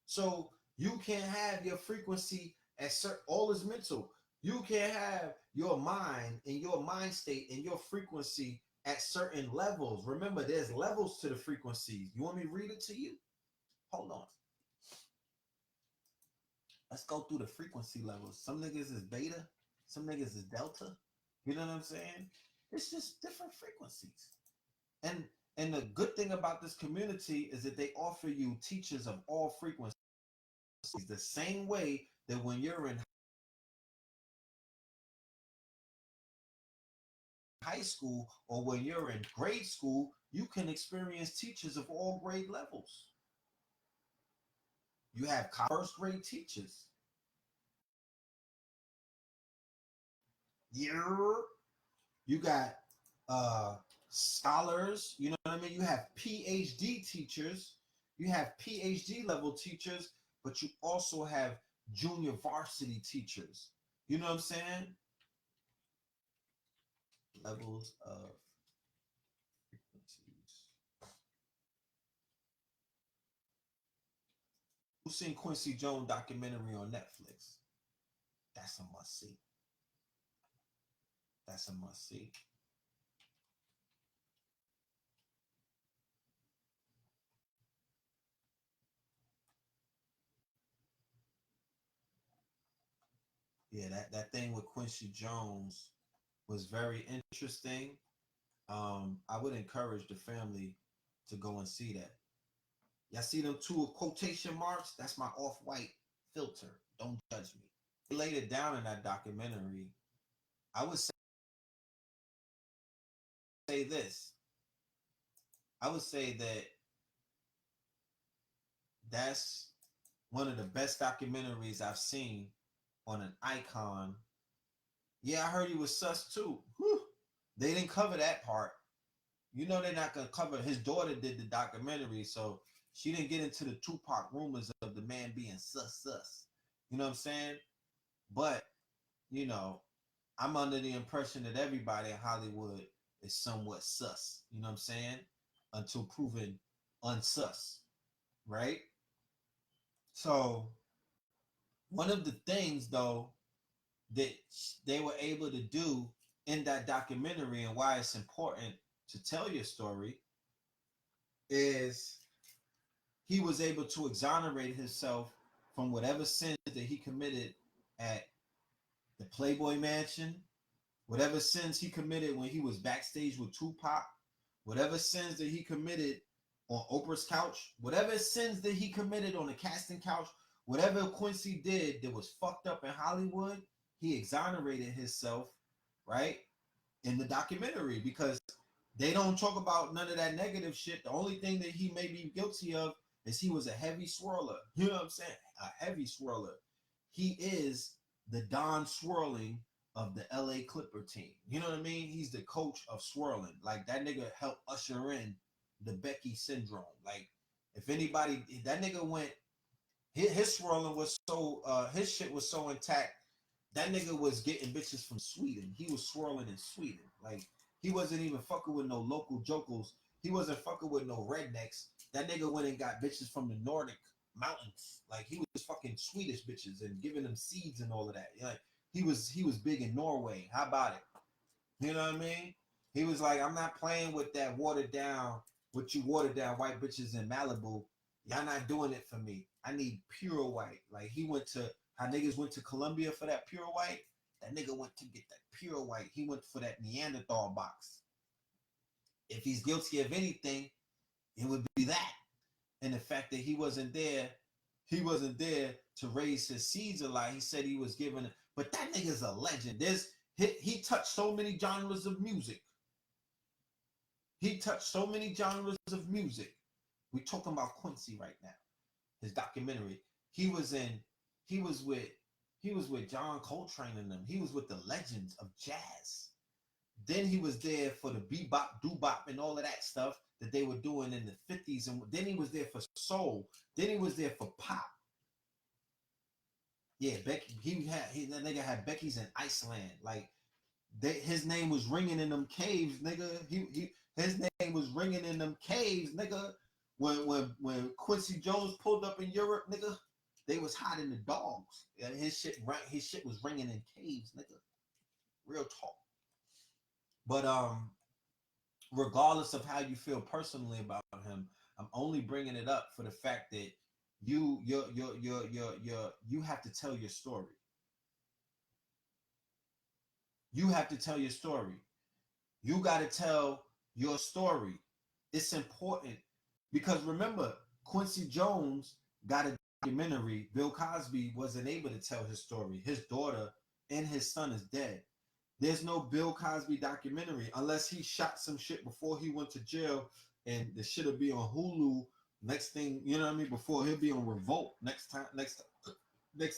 So you can't have your frequency at certain, all is mental. You can't have your mind and your mind state and your frequency at certain levels. Remember, there's levels to the frequencies. You want me to read it to you? Hold on. Let's go through the frequency levels. Some niggas is beta, some niggas is delta. You know what I'm saying? It's just different frequencies. And and the good thing about this community is that they offer you teachers of all frequencies. The same way that when you're in high school or when you're in grade school, you can experience teachers of all grade levels. You have first grade teachers. You got scholars, you know what I mean? You have PhD teachers, you have PhD level teachers, but you also have junior varsity teachers. You know what I'm saying? Levels of frequencies. Who's seen Quincy Jones documentary on Netflix? That's a must see. That's a must see. Yeah, that thing with Quincy Jones was very interesting. I would encourage the family to go and see that. Y'all see them two quotation marks? That's my off-white filter. Don't judge me. He laid it down in that documentary. I would say this. I would say that that's one of the best documentaries I've seen on an icon. Yeah, I heard he was sus too. Whew. They didn't cover that part. You know they're not gonna cover. His daughter did the documentary, so she didn't get into the Tupac rumors of the man being sus. You know what I'm saying? But you know, I'm under the impression that everybody in Hollywood is somewhat sus. You know what I'm saying? Until proven unsus, right? So one of the things though that they were able to do in that documentary and why it's important to tell your story is he was able to exonerate himself from whatever sins that he committed at the Playboy Mansion, whatever sins he committed when he was backstage with Tupac, whatever sins that he committed on Oprah's couch, whatever sins that he committed on the casting couch, whatever Quincy did that was fucked up in Hollywood, he exonerated himself, right, in the documentary because they don't talk about none of that negative shit. The only thing that he may be guilty of is he was a heavy swirler. You know what I'm saying? A heavy swirler. He is the Don Swirling of the LA Clipper team. You know what I mean? He's the coach of swirling. Like that nigga helped usher in the Becky syndrome. Like if anybody, that nigga went, his swirling was so, his shit was so intact. That nigga was getting bitches from Sweden. He was swirling in Sweden. Like he wasn't even fucking with no local jokers. He wasn't fucking with no rednecks. That nigga went and got bitches from the Nordic mountains. Like he was fucking Swedish bitches and giving them seeds and all of that. Like he was big in Norway. How about it? You know what I mean? He was like, I'm not playing with that watered down, with you watered down white bitches in Malibu. Y'all not doing it for me. I need pure white. Like he went to, how niggas went to Colombia for that pure white. That nigga went to get that pure white. He went for that Neanderthal box. If he's guilty of anything, it would be that. And the fact that he wasn't there to raise his seeds a lot. He said he was given, but that nigga's a legend. He touched so many genres of music. He touched so many genres of music. We talking about Quincy right now. His documentary. He was with John Coltrane and them. He was with the legends of jazz. Then he was there for the bebop, doo-bop, and all of that stuff that they were doing in the 50s. And then he was there for soul. Then he was there for pop. Yeah, Becky. That nigga had Becky's in Iceland. Like his name was ringing in them caves, nigga. His name was ringing in them caves, nigga. When Quincy Jones pulled up in Europe, nigga, they was hiding the dogs. His shit was ringing in caves, nigga. Real talk. But regardless of how you feel personally about him, I'm only bringing it up for the fact that you have to tell your story. You have to tell your story. You got to tell your story. It's important because remember, Quincy Jones got a documentary. Bill Cosby wasn't able to tell his story. His daughter and his son is dead. There's no Bill Cosby documentary unless he shot some shit before he went to jail, and the shit'll be on Hulu. Next thing, you know what I mean? Before he'll be on Revolt. Next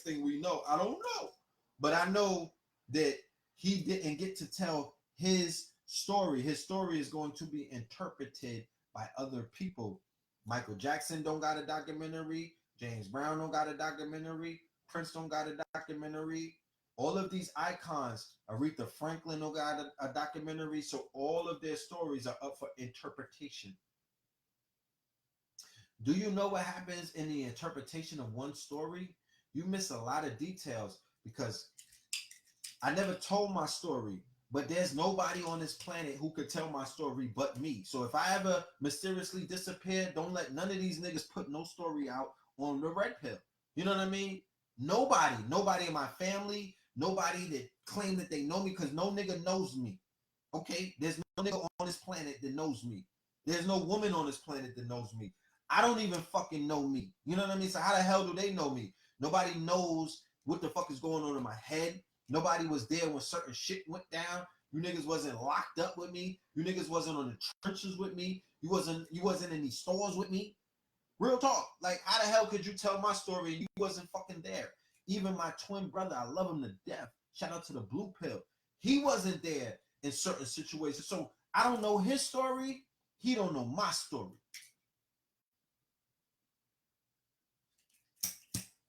thing we know, I don't know, but I know that he didn't get to tell his story. His story is going to be interpreted by other people. Michael Jackson don't got a documentary. James Brown don't got a documentary. Prince don't got a documentary. All of these icons, Aretha Franklin don't got a documentary. So all of their stories are up for interpretation. Do you know what happens in the interpretation of one story? You miss a lot of details because I never told my story, but there's nobody on this planet who could tell my story but me. So if I ever mysteriously disappear, don't let none of these niggas put no story out on the red pill. You know what I mean? Nobody in my family, nobody that claim that they know me, because no nigga knows me. Okay? There's no nigga on this planet that knows me. There's no woman on this planet that knows me. I don't even fucking know me. You know what I mean? So how the hell do they know me? Nobody knows what the fuck is going on in my head. Nobody was there when certain shit went down. You niggas wasn't locked up with me. You niggas wasn't on the trenches with me. You wasn't in these stores with me. Real talk. Like, how the hell could you tell my story and you wasn't fucking there? Even my twin brother, I love him to death. Shout out to the Blue Pill. He wasn't there in certain situations. So I don't know his story. He don't know my story.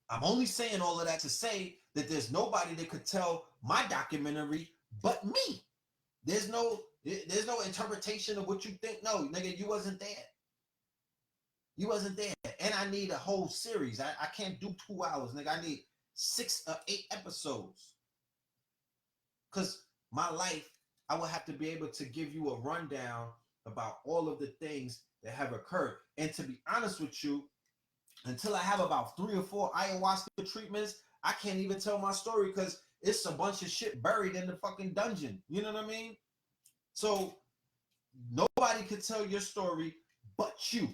I'm only saying all of that to say that there's nobody that could tell my documentary but me. There's no interpretation of what you think. No, nigga, you wasn't there. You wasn't there. And I need a whole series. I can't do 2 hours, nigga. I need 6 or 8 episodes. Because my life, I will have to be able to give you a rundown about all of the things that have occurred. And to be honest with you, until I have about 3 or 4 ayahuasca treatments, I can't even tell my story because it's a bunch of shit buried in the fucking dungeon. You know what I mean? So nobody could tell your story but you.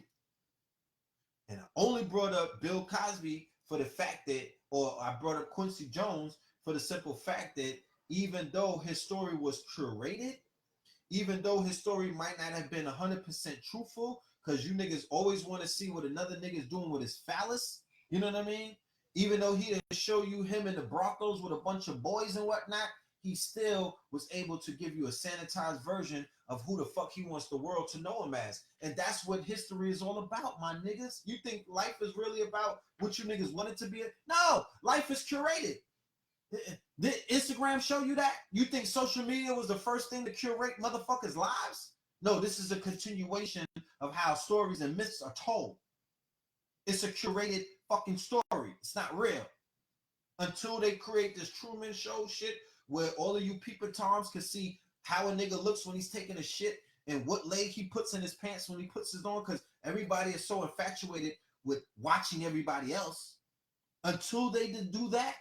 And I only brought up Bill Cosby for the fact that, or I brought up Quincy Jones for the simple fact that even though his story was curated, even though his story might not have been 100% truthful, because you niggas always want to see what another nigga's doing with his phallus, you know what I mean? Even though he didn't show you him in the Broncos with a bunch of boys and whatnot, he still was able to give you a sanitized version of who the fuck he wants the world to know him as. And that's what history is all about, my niggas. You think life is really about what you niggas want it to be? No, life is curated. Did Instagram show you that? You think social media was the first thing to curate motherfuckers' lives? No, this is a continuation of how stories and myths are told. It's a curated fucking story. It's not real. Until they create this Truman Show shit where all of you people toms can see how a nigga looks when he's taking a shit and what leg he puts in his pants when he puts his on, because everybody is so infatuated with watching everybody else. Until they do that,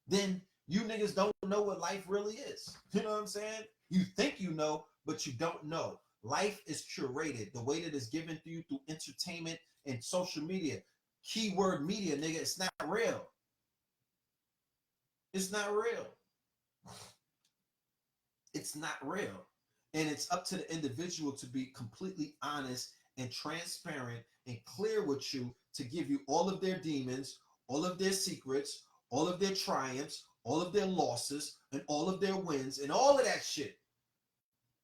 then you niggas don't know what life really is. You know what I'm saying? You think you know, but you don't know. Life is curated the way that it's given to you through entertainment and social media. Keyword media, nigga, it's not real. It's not real. It's not real. And it's up to the individual to be completely honest and transparent and clear with you to give you all of their demons, all of their secrets, all of their triumphs, all of their losses, and all of their wins, and all of that shit.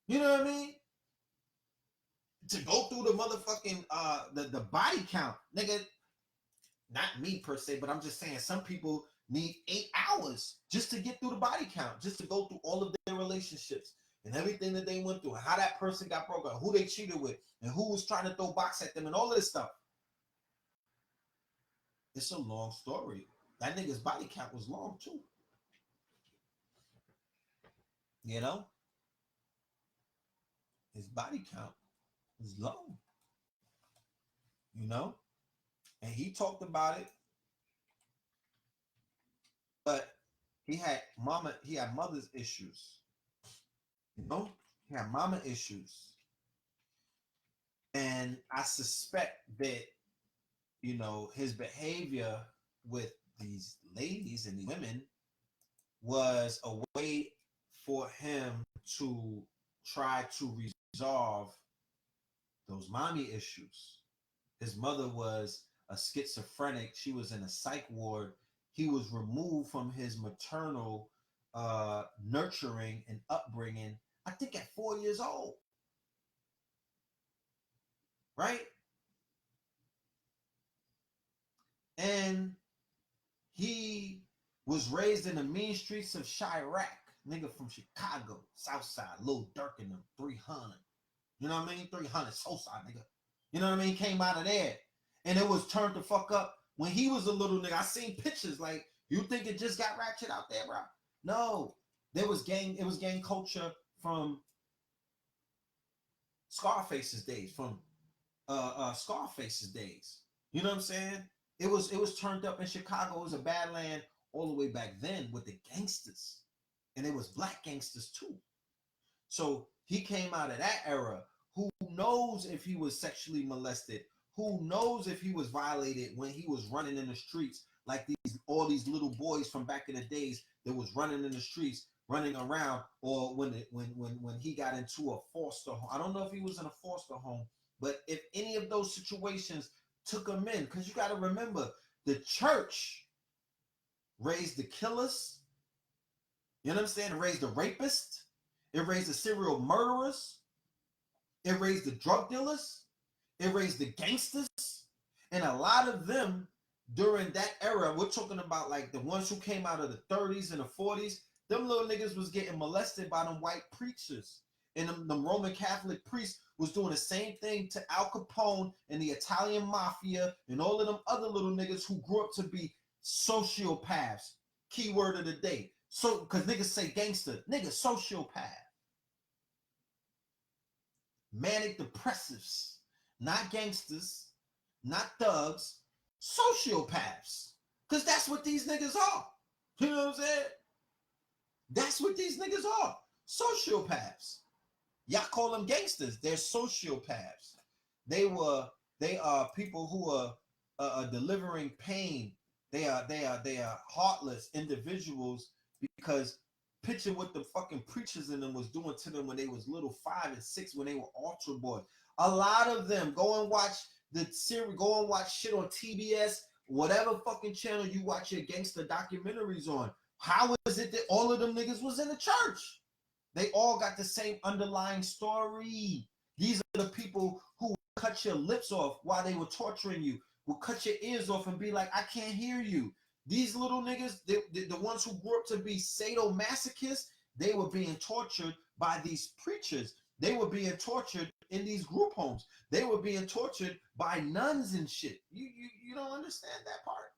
You know what I mean? To go through the motherfucking the body count, nigga. Not me per se, but I'm just saying some people need 8 hours just to get through the body count, just to go through all of their relationships and everything that they went through, and how that person got broke up, who they cheated with, and who was trying to throw box at them, and all of this stuff. It's a long story. That nigga's body count was long too. You know? his body count was low, you know, and he talked about it, but he had mother's issues, you know, he had mama issues, and I suspect that, you know, his behavior with these ladies and these women was a way for him to try to resolve those mommy issues. His mother was a schizophrenic. She was in a psych ward. He was removed from his maternal nurturing and upbringing, I think at 4 years old. Right? And he was raised in the mean streets of Chirac. Nigga from Chicago, Southside, Lil Durk and them, 300. You know what I mean? 300, Southside, nigga. You know what I mean? Came out of there. And it was turned the fuck up when he was a little nigga. I seen pictures like, you think it just got ratchet out there, bro? No. It was gang culture from Scarface's days, from Scarface's days. You know what I'm saying? It was turned up in Chicago. It was a bad land all the way back then with the gangsters. And it was black gangsters too. So he came out of that era. Who knows if he was sexually molested? Who knows if he was violated when he was running in the streets like all these little boys from back in the days that was running in the streets, running around, or when he got into a foster home. I don't know if he was in a foster home, but if any of those situations took him in, because you got to remember, the church raised the killers. You know what I'm saying? It raised the rapists. It raised the serial murderers. It raised the drug dealers. It raised the gangsters. And a lot of them during that era, we're talking about like the ones who came out of the 30s and the 40s, them little niggas was getting molested by them white preachers. And them Roman Catholic priests was doing the same thing to Al Capone and the Italian mafia and all of them other little niggas who grew up to be sociopaths. Keyword of the day. So, because niggas say gangster, nigga, sociopath. Manic depressives, not gangsters, not thugs, sociopaths. Because that's what these niggas are. You know what I'm saying? That's what these niggas are. Sociopaths. Y'all call them gangsters. They're sociopaths. They are people who are delivering pain. They are heartless individuals, because picture what the fucking preachers in them was doing to them when they was little 5 and 6, when they were altar boys. A lot of them, go and watch the series, go and watch shit on TBS, whatever fucking channel you watch your gangster documentaries on. How is it that all of them niggas was in the church? They all got the same underlying story. These are the people who cut your lips off while they were torturing you, will cut your ears off and be like, I can't hear you. These little niggas, the ones who grew up to be sadomasochists, they were being tortured by these preachers. They were being tortured in these group homes. They were being tortured by nuns and shit. You don't understand that part?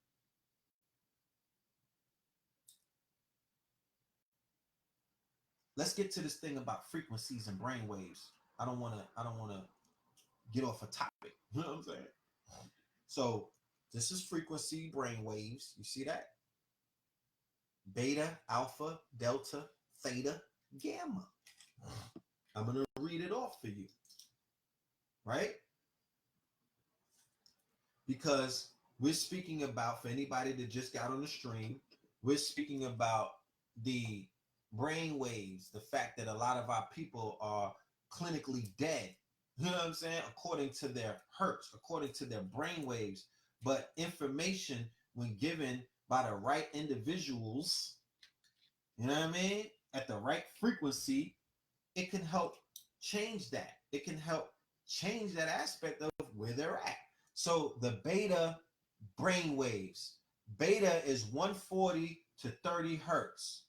Let's get to this thing about frequencies and brainwaves. I don't want to get off a topic. You know what I'm saying? So this is frequency brainwaves. You see that? Beta, alpha, delta, theta, gamma. I'm going to read it off for you. Right? Because we're speaking about, for anybody that just got on the stream, we're speaking about the brain waves, the fact that a lot of our people are clinically dead, you know what I'm saying, according to their hurts, according to their brain waves. But information, when given by the right individuals, you know what I mean, at the right frequency, it can help change that. It can help change that aspect of where they're at. So the beta brain waves, beta is 140 to 30 hertz.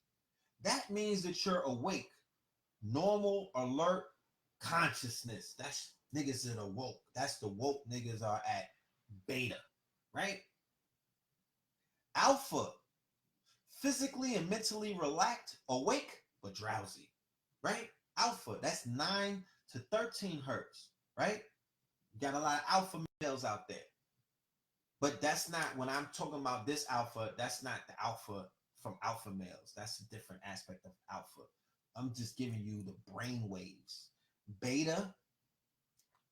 That means that you're awake, normal, alert consciousness. That's niggas that are woke. That's the woke niggas are at beta, right? Alpha, physically and mentally relaxed, awake, but drowsy, right? Alpha, that's 9 to 13 hertz, right? You got a lot of alpha males out there. But that's not, when I'm talking about this alpha, that's not the alpha from alpha males. That's a different aspect of alpha. I'm just giving you the brain waves. Beta,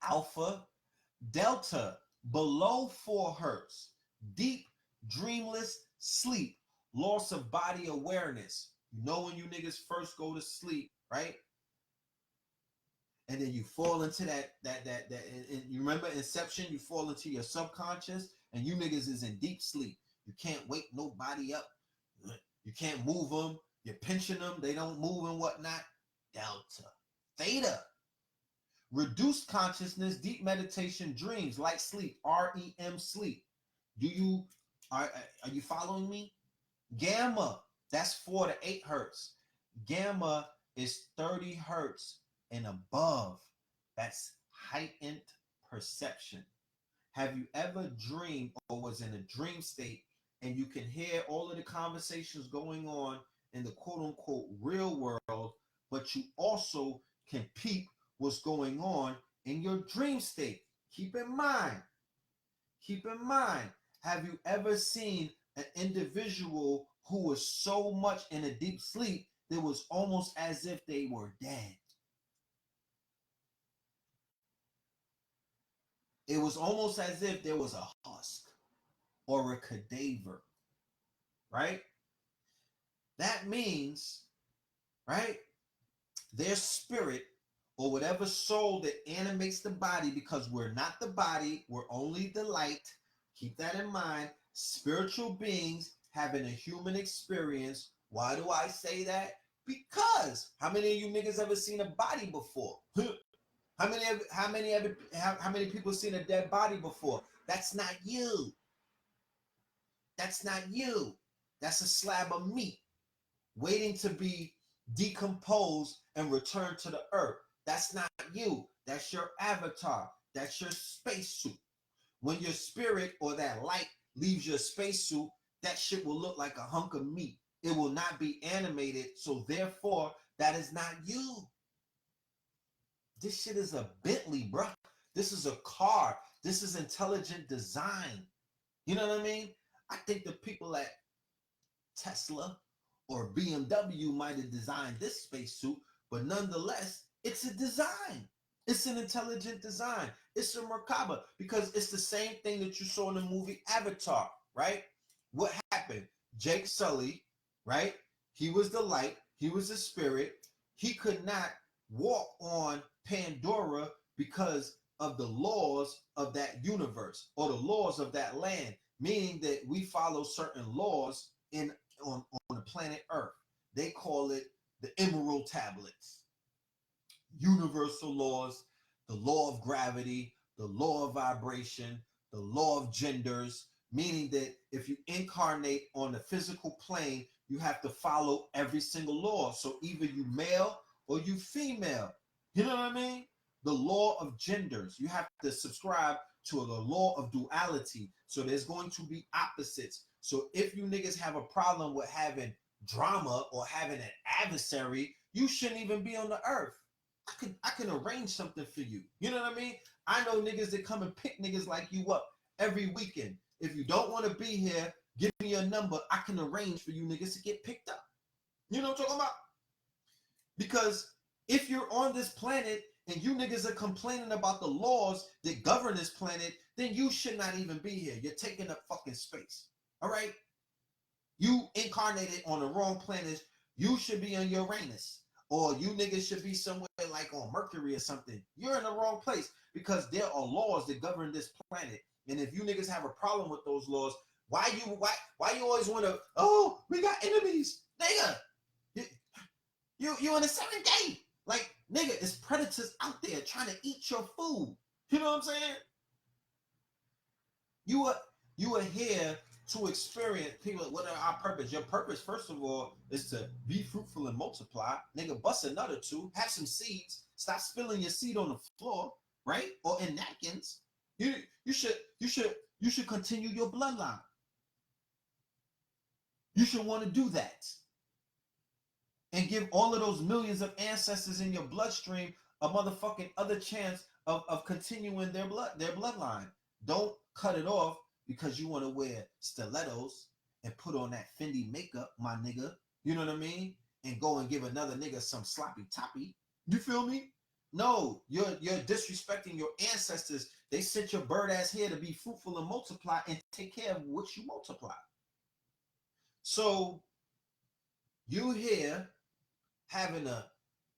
alpha, delta, below 4 hertz, deep, dreamless sleep, loss of body awareness. You know when you niggas first go to sleep, right? And then you fall into that and you remember Inception, you fall into your subconscious, and you niggas is in deep sleep. You can't wake nobody up. You can't move them. You're pinching them. They don't move and whatnot. Delta. Theta. Reduced consciousness, deep meditation, dreams, light sleep, REM sleep. Are you following me? Gamma. That's 4 to 8 hertz. Gamma is 30 hertz and above. That's heightened perception. Have you ever dreamed or was in a dream state and you can hear all of the conversations going on in the quote unquote real world, but you also can peep what's going on in your dream state? Keep in mind, have you ever seen an individual who was so much in a deep sleep that it was almost as if they were dead? It was almost as if there was a husk or a cadaver, right? That means, right, their spirit or whatever soul that animates the body, because we're not the body, we're only the light. Keep that in mind. Spiritual beings having a human experience. Why do I say that? Because how many of you niggas ever seen a body before? How many people seen a dead body before? That's not you. That's not you. That's a slab of meat waiting to be decomposed and returned to the earth. That's not you. That's your avatar. That's your spacesuit. When your spirit or that light leaves your spacesuit, that shit will look like a hunk of meat. It will not be animated. So therefore, that is not you. This shit is a Bentley, bro. This is a car. This is intelligent design. You know what I mean? I think the people at Tesla or BMW might have designed this spacesuit, but nonetheless, it's a design. It's an intelligent design. It's a Merkaba, because it's the same thing that you saw in the movie Avatar, right? What happened? Jake Sully, right? He was the light. He was the spirit. He could not walk on Pandora because of the laws of that universe or the laws of that land, meaning that we follow certain laws on the planet Earth. They call it the Emerald Tablets. Universal laws, the law of gravity, the law of vibration, the law of genders, meaning that if you incarnate on the physical plane, you have to follow every single law. So either you male or you female. You know what I mean? The law of genders. You have to subscribe to the law of duality. So there's going to be opposites. So if you niggas have a problem with having drama or having an adversary, you shouldn't even be on the earth. I can arrange something for you. You know what I mean? I know niggas that come and pick niggas like you up every weekend. If you don't want to be here, give me your number. I can arrange for you niggas to get picked up. You know what I'm talking about? Because if you're on this planet and you niggas are complaining about the laws that govern this planet, then you should not even be here. You're taking up fucking space. All right? You incarnated on the wrong planet. You should be on Uranus. Or you niggas should be somewhere like on Mercury or something. You're in the wrong place, because there are laws that govern this planet. And if you niggas have a problem with those laws, why you always want to, oh, we got enemies. Nigga, you in the 7th day. Like, nigga, it's predators out there trying to eat your food. You know what I'm saying? You are here to experience people. What are our purpose? Your purpose, first of all, is to be fruitful and multiply. Nigga, bust another two. Have some seeds. Stop spilling your seed on the floor, right? Or in napkins. You should continue your bloodline. You should want to do that. And give all of those millions of ancestors in your bloodstream a motherfucking other chance of continuing their bloodline. Don't cut it off because you want to wear stilettos and put on that Fendi makeup, my nigga. You know what I mean? And go and give another nigga some sloppy toppy. You feel me? No, you're disrespecting your ancestors. They sent your bird ass here to be fruitful and multiply and take care of what you multiply. So you here having a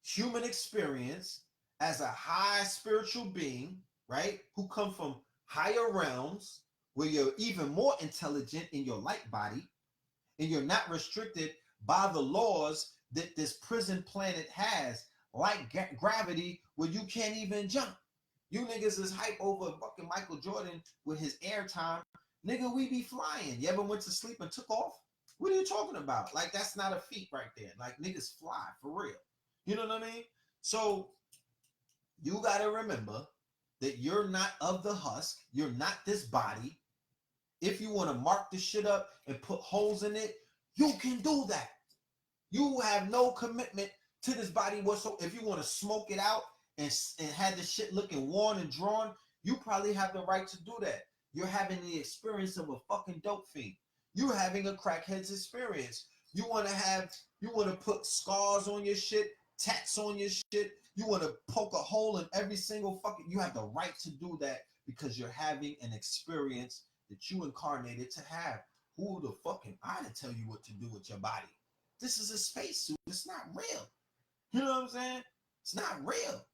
human experience as a high spiritual being, right? Who come from higher realms where you're even more intelligent in your light body and you're not restricted by the laws that this prison planet has, like gravity, where you can't even jump. You niggas is hype over fucking Michael Jordan with his airtime. Nigga, we be flying. You ever went to sleep and took off? What are you talking about? Like, that's not a feat right there. Like, niggas fly for real. You know what I mean? So you got to remember that you're not of the husk. You're not this body. If you want to mark the shit up and put holes in it, you can do that. You have no commitment to this body whatsoever. If you want to smoke it out and have the shit looking worn and drawn, you probably have the right to do that. You're having the experience of a fucking dope fiend. You're having a crackhead's experience. You want to put scars on your shit, tats on your shit. You want to poke a hole in every single fucking, you have the right to do that because you're having an experience that you incarnated to have. Who the fuck am I to tell you what to do with your body? This is a spacesuit. It's not real. You know what I'm saying? It's not real.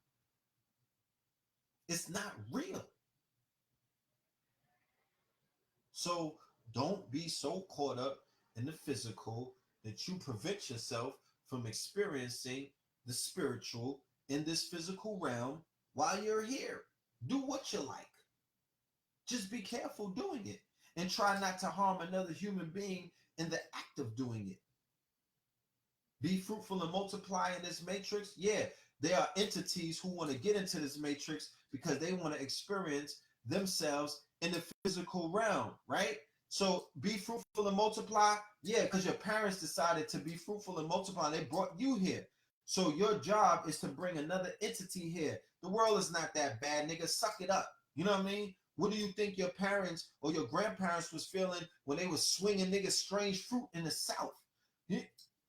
It's not real. So don't be so caught up in the physical that you prevent yourself from experiencing the spiritual in this physical realm while you're here. Do what you like. Just be careful doing it and try not to harm another human being in the act of doing it. Be fruitful and multiply in this matrix. Yeah, there are entities who want to get into this matrix because they want to experience themselves in the physical realm, right? So be fruitful and multiply. Yeah, because your parents decided to be fruitful and multiply. They brought you here. So your job is to bring another entity here. The world is not that bad, nigga. Suck it up. You know what I mean? What do you think your parents or your grandparents was feeling when they was swinging niggas strange fruit in the South?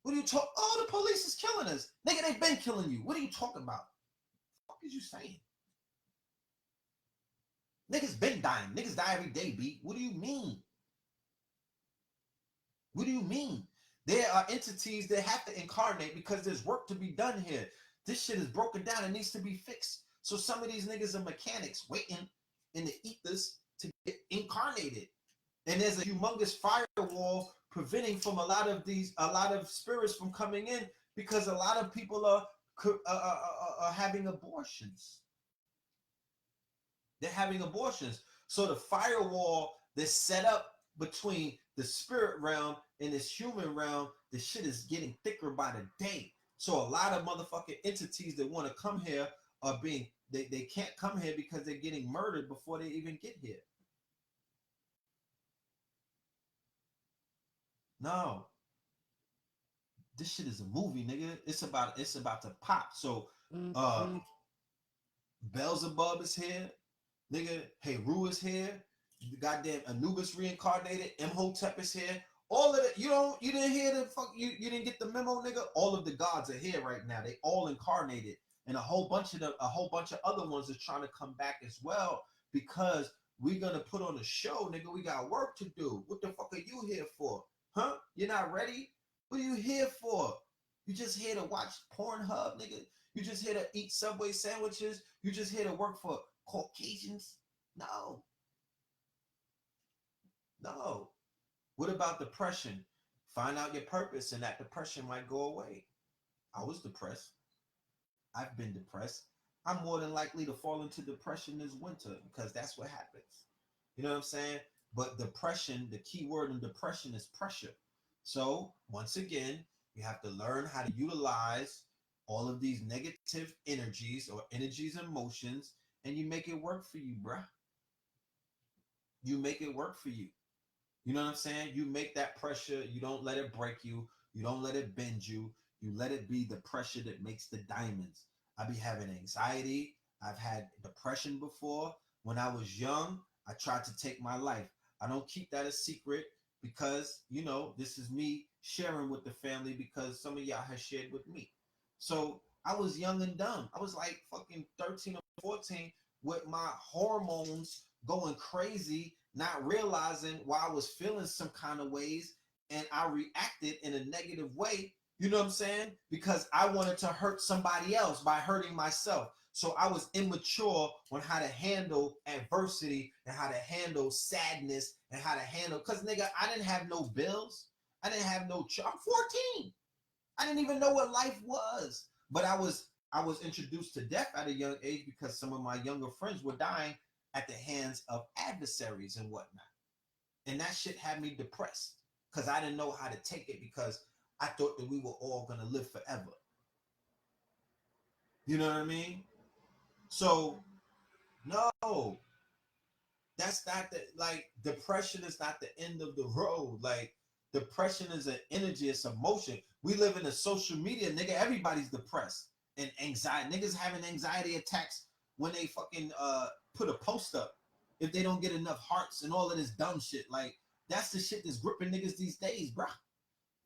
What are you talking? Oh, the police is killing us. Nigga, they've been killing you. What are you talking about? What the fuck is you saying? Niggas been dying. Niggas die every day, B. What do you mean? What do you mean? There are entities that have to incarnate because there's work to be done here. This shit is broken down. It needs to be fixed. So some of these niggas are mechanics waiting in the ethers to get incarnated. And there's a humongous firewall preventing from a lot of spirits from coming in because a lot of people are having abortions. They're having abortions. So the firewall that's set up between the spirit realm and this human realm, the shit is getting thicker by the day. So a lot of motherfucking entities that want to come here are being, they can't come here because they're getting murdered before they even get here. No. This shit is a movie, nigga. It's about to pop. So Beelzebub is here. Nigga, Heru is here. The goddamn Anubis reincarnated. Imhotep is here. All of it, you didn't hear the fuck, you didn't get the memo, nigga. All of the gods are here right now. They all incarnated, and a whole bunch of other ones are trying to come back as well because we're gonna put on a show, nigga. We got work to do. What the fuck are you here for? Huh? You're not ready? What are you here for? You just here to watch Pornhub, nigga? You just here to eat Subway sandwiches? You just here to work for Caucasians? No. No. What about depression? Find out your purpose and that depression might go away. I was depressed. I've been depressed. I'm more than likely to fall into depression this winter because that's what happens. You know what I'm saying? But depression, the key word in depression is pressure. So once again, you have to learn how to utilize all of these negative energies or energies and emotions, and you make it work for you, bruh. You make it work for you. You know what I'm saying? You make that pressure. You don't let it break you. You don't let it bend you. You let it be the pressure that makes the diamonds. I be having anxiety. I've had depression before. When I was young, I tried to take my life. I don't keep that a secret because, you know, this is me sharing with the family because some of y'all have shared with me. So I was young and dumb. I was like fucking 13 or 14 with my hormones going crazy, not realizing why I was feeling some kind of ways. And I reacted in a negative way, you know what I'm saying? Because I wanted to hurt somebody else by hurting myself. So I was immature on how to handle adversity and how to handle sadness and how to handle, because nigga, I didn't have no bills. I didn't have no, I'm 14. I didn't even know what life was. But I was introduced to death at a young age because some of my younger friends were dying at the hands of adversaries and whatnot. And that shit had me depressed because I didn't know how to take it because I thought that we were all going to live forever. You know what I mean? So, no, that's not the, like, depression is not the end of the road. Like, depression is an energy, it's emotion. We live in a social media, nigga, everybody's depressed and anxiety. Niggas having anxiety attacks when they fucking put a post up if they don't get enough hearts and all of this dumb shit. Like, that's the shit that's gripping niggas these days, bro.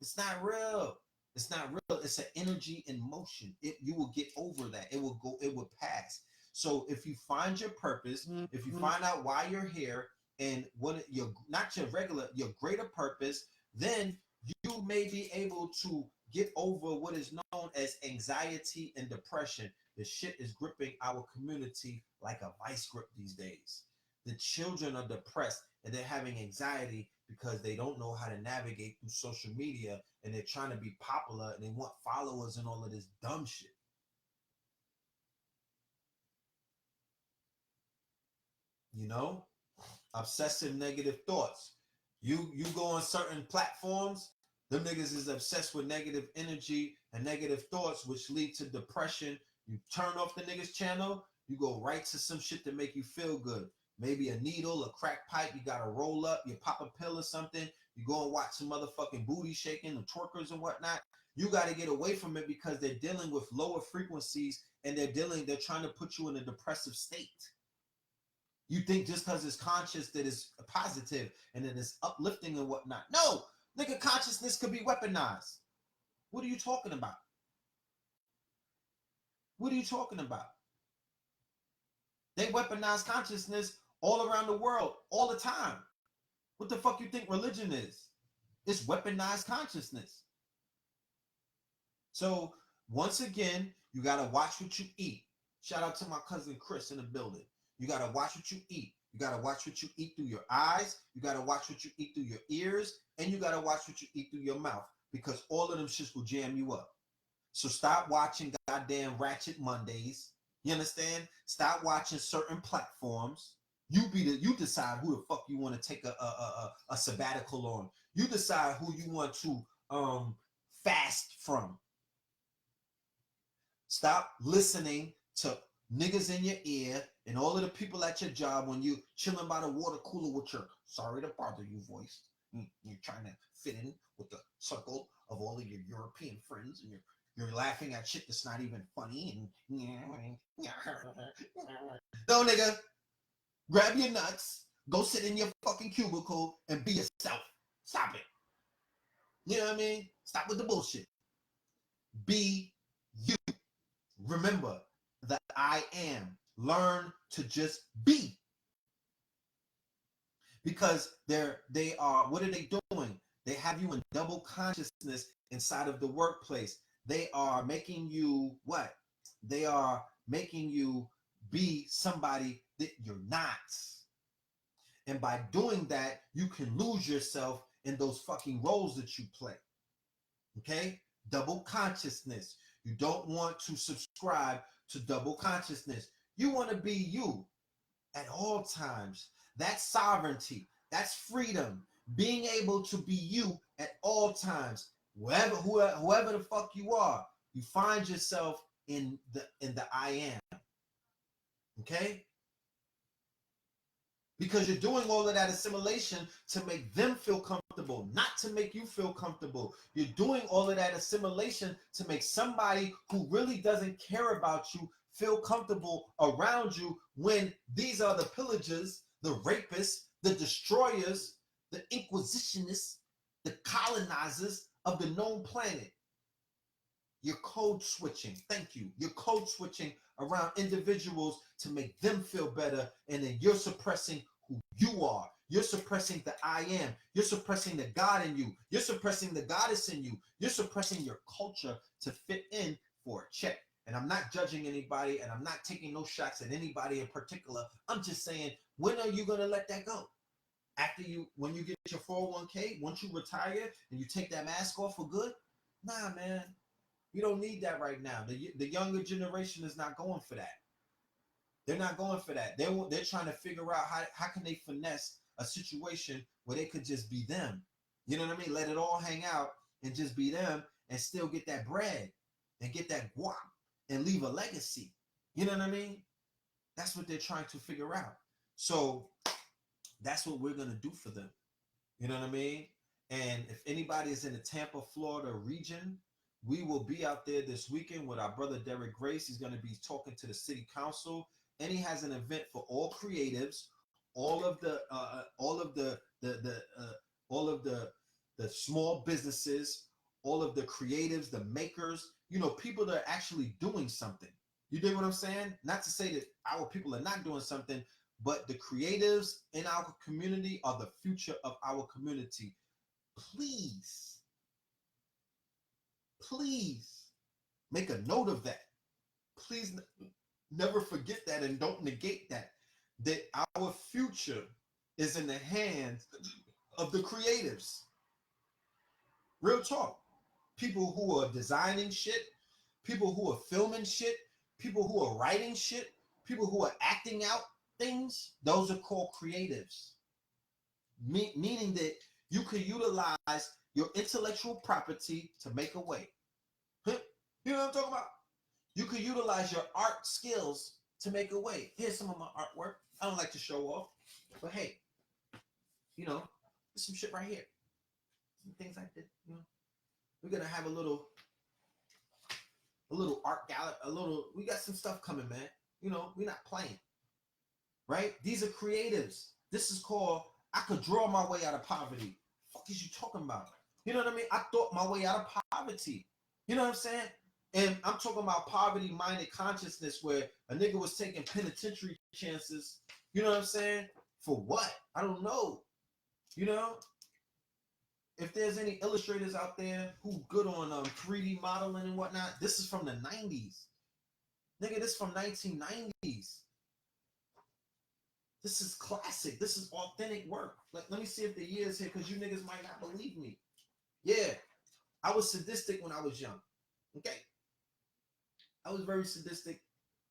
It's not real. It's not real. It's an energy in motion. You will get over that. It will go, it will pass. So if you find your purpose, if you find out why you're here and what your, not your regular, your greater purpose, then you may be able to get over what is known as anxiety and depression. The shit is gripping our community like a vice grip these days. The children are depressed and they're having anxiety because they don't know how to navigate through social media and they're trying to be popular and they want followers and all of this dumb shit. You know, obsessive negative thoughts. You go on certain platforms, them niggas is obsessed with negative energy and negative thoughts, which lead to depression. You turn off the niggas channel, you go right to some shit to make you feel good. Maybe a needle, a crack pipe, you gotta roll up, you pop a pill or something, you go and watch some motherfucking booty shaking, the twerkers and whatnot. You gotta get away from it because they're dealing with lower frequencies and they're trying to put you in a depressive state. You think just because it's conscious that it's positive and that it's uplifting and whatnot. No, nigga, consciousness could be weaponized. What are you talking about? What are you talking about? They weaponize consciousness all around the world, all the time. What the fuck you think religion is? It's weaponized consciousness. So once again, you gotta watch what you eat. Shout out to my cousin Chris in the building. You gotta watch what you eat. You gotta watch what you eat through your eyes. You gotta watch what you eat through your ears, and you gotta watch what you eat through your mouth because all of them shits will jam you up. So stop watching goddamn Ratchet Mondays. You understand? Stop watching certain platforms. You decide who the fuck you want to take a sabbatical on. You decide who you want to fast from. Stop listening to niggas in your ear and all of the people at your job when you chilling by the water cooler with your sorry to bother you voice. You're trying to fit in with the circle of all of your European friends and you're laughing at shit that's not even funny and no, nigga, grab your nuts, go sit in your fucking cubicle and be yourself. Stop it. You know what I mean? Stop with the bullshit. Be you. Remember that I am. Learn to just be. Because they are, what are they doing? They have you in double consciousness inside of the workplace. They are making you what? They are making you be somebody that you're not. And by doing that, you can lose yourself in those fucking roles that you play. Okay? Double consciousness. You don't want to subscribe to double consciousness. You want to be you at all times. That's sovereignty. That's freedom. Being able to be you at all times. Whoever the fuck you are, you find yourself in the I am. Okay? Because you're doing all of that assimilation to make them feel comfortable comfortable, not to make you feel comfortable. You're doing all of that assimilation to make somebody who really doesn't care about you feel comfortable around you, when these are the pillagers, the rapists, the destroyers, the inquisitionists, the colonizers of the known planet. You're code switching. Thank you. You're code switching around individuals to make them feel better, and then you're suppressing who you are. You're suppressing the I am. You're suppressing the God in you. You're suppressing the goddess in you. You're suppressing your culture to fit in for a check. And I'm not judging anybody, and I'm not taking no shots at anybody in particular. I'm just saying, when are you going to let that go? When you get your 401k, once you retire and you take that mask off for good? Nah, man. You don't need that right now. The younger generation is not going for that. They're not going for that. They're trying to figure out how can they finesse a situation where they could just be them. You know what I mean? Let it all hang out and just be them, and still get that bread and get that guap and leave a legacy. You know what I mean? That's what they're trying to figure out. So that's what we're going to do for them. You know what I mean? And if anybody is in the Tampa, Florida region, we will be out there this weekend with our brother Derek Grace. He's going to be talking to the city council, and he has an event for all creatives, all of the small businesses, all of the creatives, the makers, people that are actually doing something. You dig what I'm saying? Not to say that our people are not doing something, but the creatives in our community are the future of our community. Please make a note of that. Please never forget that, and don't negate that our future is in the hands of the creatives. Real talk. People who are designing shit, people who are filming shit, people who are writing shit, people who are acting out things, those are called creatives. Meaning that you can utilize your intellectual property to make a way. You know what I'm talking about? You can utilize your art skills to make a way. Here's some of my artwork. I don't like to show off, but hey, there's some shit right here. Some things I did. We're gonna have a little art gallery. We got some stuff coming, man. We're not playing, right? These are creatives. This is called, I could draw my way out of poverty. Fuck is you talking about? You know what I mean? I thought my way out of poverty. You know what I'm saying? And I'm talking about poverty-minded consciousness, where a nigga was taking penitentiary chances. You know what I'm saying? For what? I don't know. If there's any illustrators out there who good on 3D modeling and whatnot, this is from the 90s. Nigga, this is from 1990s. This is classic. This is authentic work. Let me see if the year's here, because you niggas might not believe me. Yeah, I was sadistic when I was young. Okay? I was very sadistic.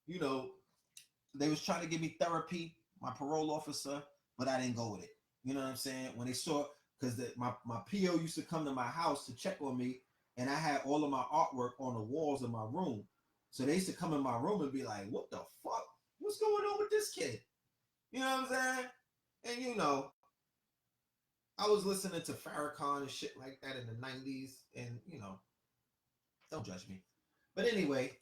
They was trying to give me therapy, my parole officer, but I didn't go with it. You know what I'm saying? When they saw, because my PO used to come to my house to check on me, and I had all of my artwork on the walls of my room. So they used to come in my room and be like, what the fuck? What's going on with this kid? You know what I'm saying? And I was listening to Farrakhan and shit like that in the 90s, and don't judge me. But anyway,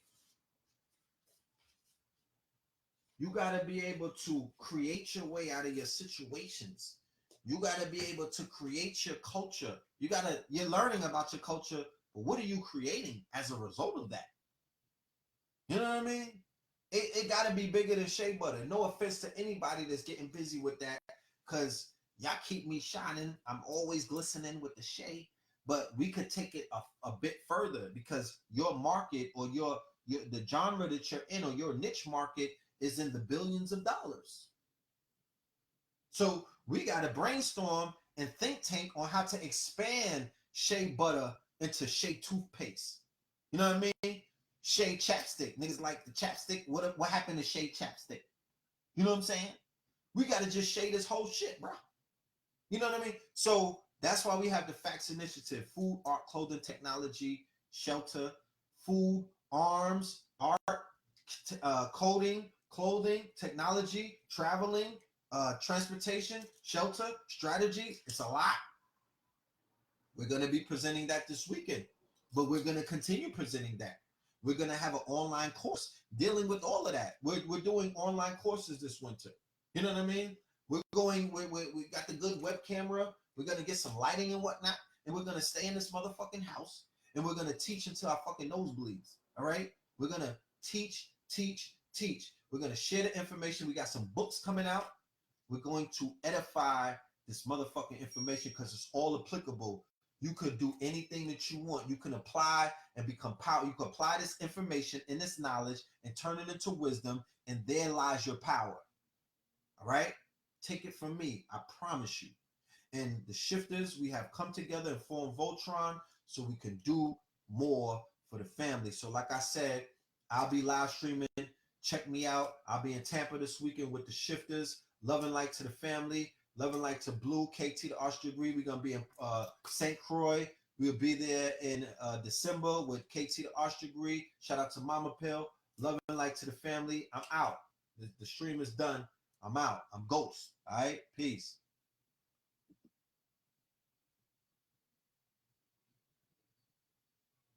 you got to be able to create your way out of your situations. You got to be able to create your culture. You're learning about your culture, but what are you creating as a result of that? You know what I mean? It got to be bigger than shea butter. No offense to anybody that's getting busy with that, because y'all keep me shining. I'm always glistening with the shea, but we could take it a bit further, because your market, or the genre that you're in, or your niche market, is in the billions of dollars. So we got to brainstorm and think tank on how to expand shea butter into shea toothpaste. You know what I mean? Shea chapstick. Niggas like the chapstick. What happened to shea chapstick? You know what I'm saying? We got to just shade this whole shit, bro. You know what I mean? So that's why we have the FACTS initiative: food, art, clothing, technology, shelter, food, arms, art, coding, clothing, technology, traveling, transportation, shelter, strategy. It's a lot. We're going to be presenting that this weekend, but we're going to continue presenting that. We're going to have an online course dealing with all of that. We're doing online courses this winter. You know what I mean? We got the good web camera. We're going to get some lighting and whatnot, and we're going to stay in this motherfucking house, and we're going to teach until our fucking nose bleeds. All right? We're going to teach. We're going to share the information. We got some books coming out. We're going to edify this motherfucking information because it's all applicable. You could do anything that you want. You can apply and become power. You can apply this information and this knowledge and turn it into wisdom, and there lies your power. All right? Take it from me. I promise you. And the shifters, we have come together and formed Voltron so we can do more for the family. So like I said, I'll be live streaming. Check me out. I'll be in Tampa this weekend with the shifters. Love and light to the family. Love and light to Blue, KT the Arch Degree. We're going to be in St. Croix. We'll be there in December with KT the Arch Degree. Shout out to Mama Pill. Love and light to the family. I'm out. The stream is done. I'm out. I'm Ghost. All right? Peace.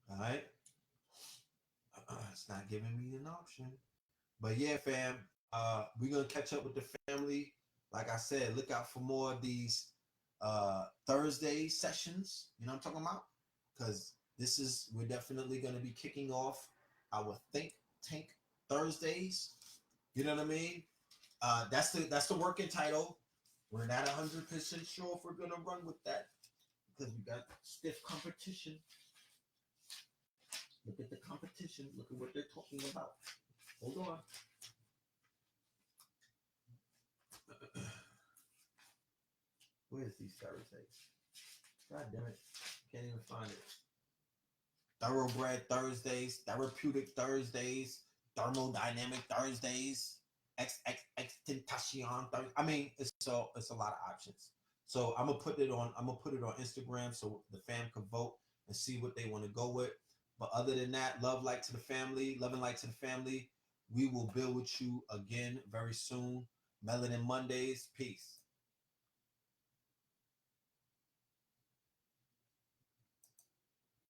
All right? It's not giving me an option. But yeah, fam, we're going to catch up with the family. Like I said, look out for more of these Thursday sessions. You know what I'm talking about? Because we're definitely going to be kicking off our Think Tank Thursdays. You know what I mean? That's the working title. We're not 100% sure if we're going to run with that because we got stiff competition. Look at the competition. Look at what they're talking about. Hold on. Where's these Thursdays? God damn it. Can't even find it. Thoroughbred Thursdays, Therapeutic Thursdays, Thermodynamic Thursdays, Extentation Thursdays. I mean, it's a lot of options. So I'm gonna put it on Instagram so the fam can vote and see what they want to go with. But other than that, love and light to the family. We will build with you again very soon. Melanin Mondays. Peace.